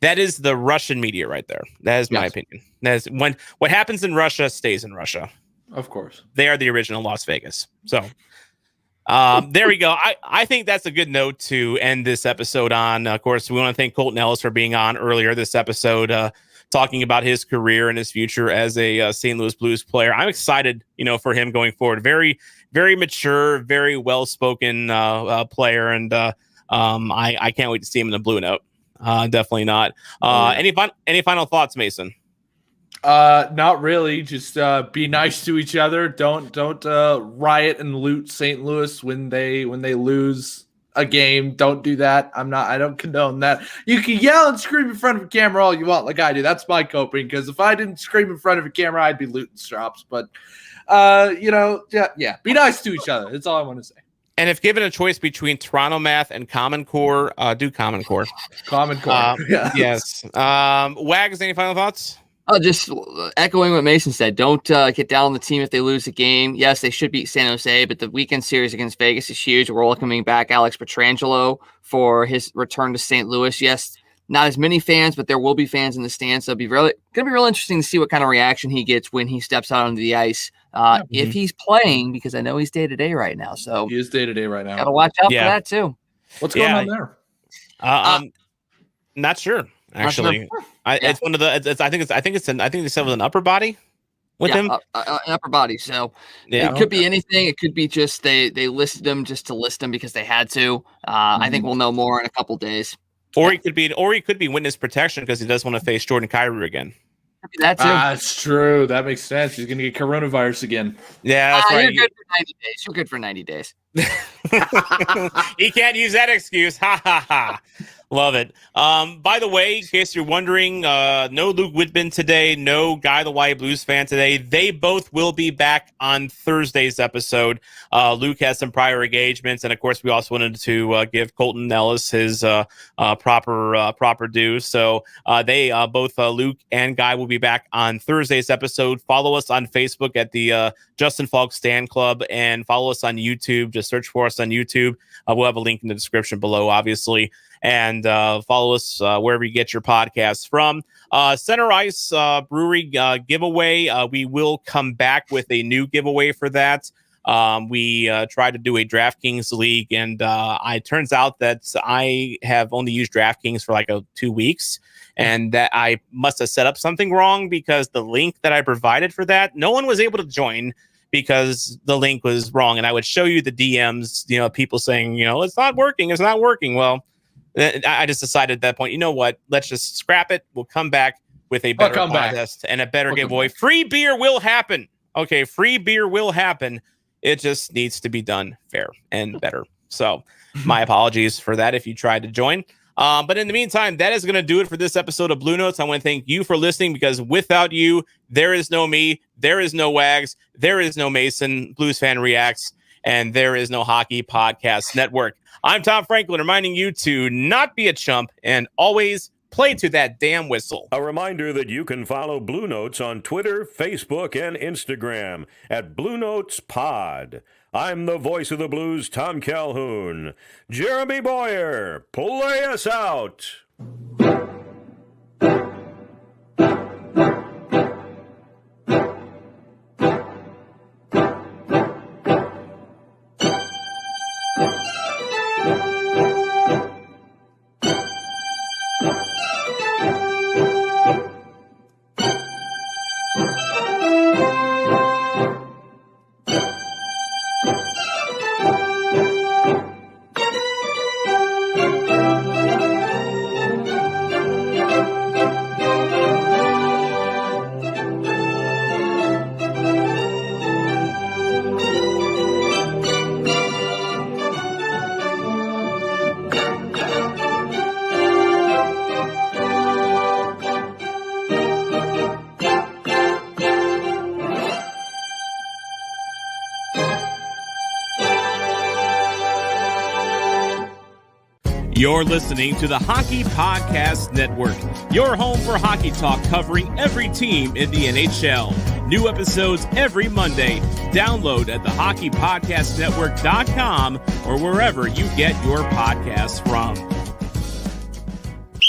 That is the Russian media right there. That is my opinion. That is when what happens in Russia stays in Russia. Of course, they are the original Las Vegas. So there we go. I think that's a good note to end this episode on. Of course, we want to thank Colton Ellis for being on earlier this episode, talking about his career and his future as a St. Louis Blues player. I'm excited, for him going forward. Very, very mature, very well-spoken player, and I can't wait to see him in the Blue Note. Definitely not. Any final thoughts, Mason? Not really. Just be nice to each other. Don't riot and loot St. Louis when they lose a game. Don't do that. I don't condone that. You can yell and scream in front of a camera all you want, like I do. That's my coping, because if I didn't scream in front of a camera, I'd be looting shops. But be nice to each other. That's all I want to say. And if given a choice between Toronto Math and Common Core, do Common Core. Common Core. Yes. Wags, any final thoughts? Just echoing what Mason said. Don't get down on the team if they lose a game. Yes, they should beat San Jose, but the weekend series against Vegas is huge. We're welcoming back Alex Pietrangelo for his return to St. Louis. Yes, not as many fans, but there will be fans in the stands. So it'll be going to be real interesting to see what kind of reaction he gets when he steps out onto the ice. If he's playing, because I know he's day-to-day right now. So he is day-to-day right now. Got to watch out for that too. What's going on there? Not sure. Actually, it's one of the. I think they said it was an upper body with him. An upper body. So it could be anything. It could be just they listed him just to list him because they had to. I think we'll know more in a couple days. Or he could be witness protection because he does want to face Jordan Kyrou again. That too. That's true. That makes sense. He's going to get coronavirus again. Yeah, that's right. You're good for 90 days. You're good for 90 days. He can't use that excuse. Ha ha ha. Love it. By the way, in case you're wondering, no Luke Widbin today, no Guy the White Blues fan today. They both will be back on Thursday's episode. Luke has some prior engagements, and of course, we also wanted to give Colton Ellis his proper due. So they both Luke and Guy will be back on Thursday's episode. Follow us on Facebook at the Justin Falk Stan Club, and follow us on YouTube. Just search for us on YouTube. We'll have a link in the description below, obviously. And follow us wherever you get your podcasts from. Center Ice Brewery giveaway. We will come back with a new giveaway for that. We tried to do a DraftKings league, and it turns out that I have only used DraftKings for like 2 weeks, and that I must have set up something wrong because the link that I provided for that, no one was able to join because the link was wrong. And I would show you the DMs, people saying, it's not working. Well, I just decided at that point, you know what? Let's just scrap it. We'll come back with a better contest and a better giveaway. Free beer will happen. Okay, free beer will happen. It just needs to be done fair and better. So my apologies for that if you tried to join. But in the meantime, that is going to do it for this episode of Bluenotes. I want to thank you for listening, because without you, there is no me, there is no Wags, there is no Mason. Blues Fan Reacts. and there is no Hockey Podcast Network. I'm Tom Franklin, reminding you to not be a chump and always play to that damn whistle. A reminder that you can follow Bluenotes on Twitter, Facebook, and Instagram at Bluenotes Pod. I'm the voice of the Blues, Tom Calhoun. Jeremy Boyer, play us out. You're listening to the Hockey Podcast Network, your home for hockey talk covering every team in the NHL. New episodes every Monday. Download at thehockeypodcastnetwork.com or wherever you get your podcasts from.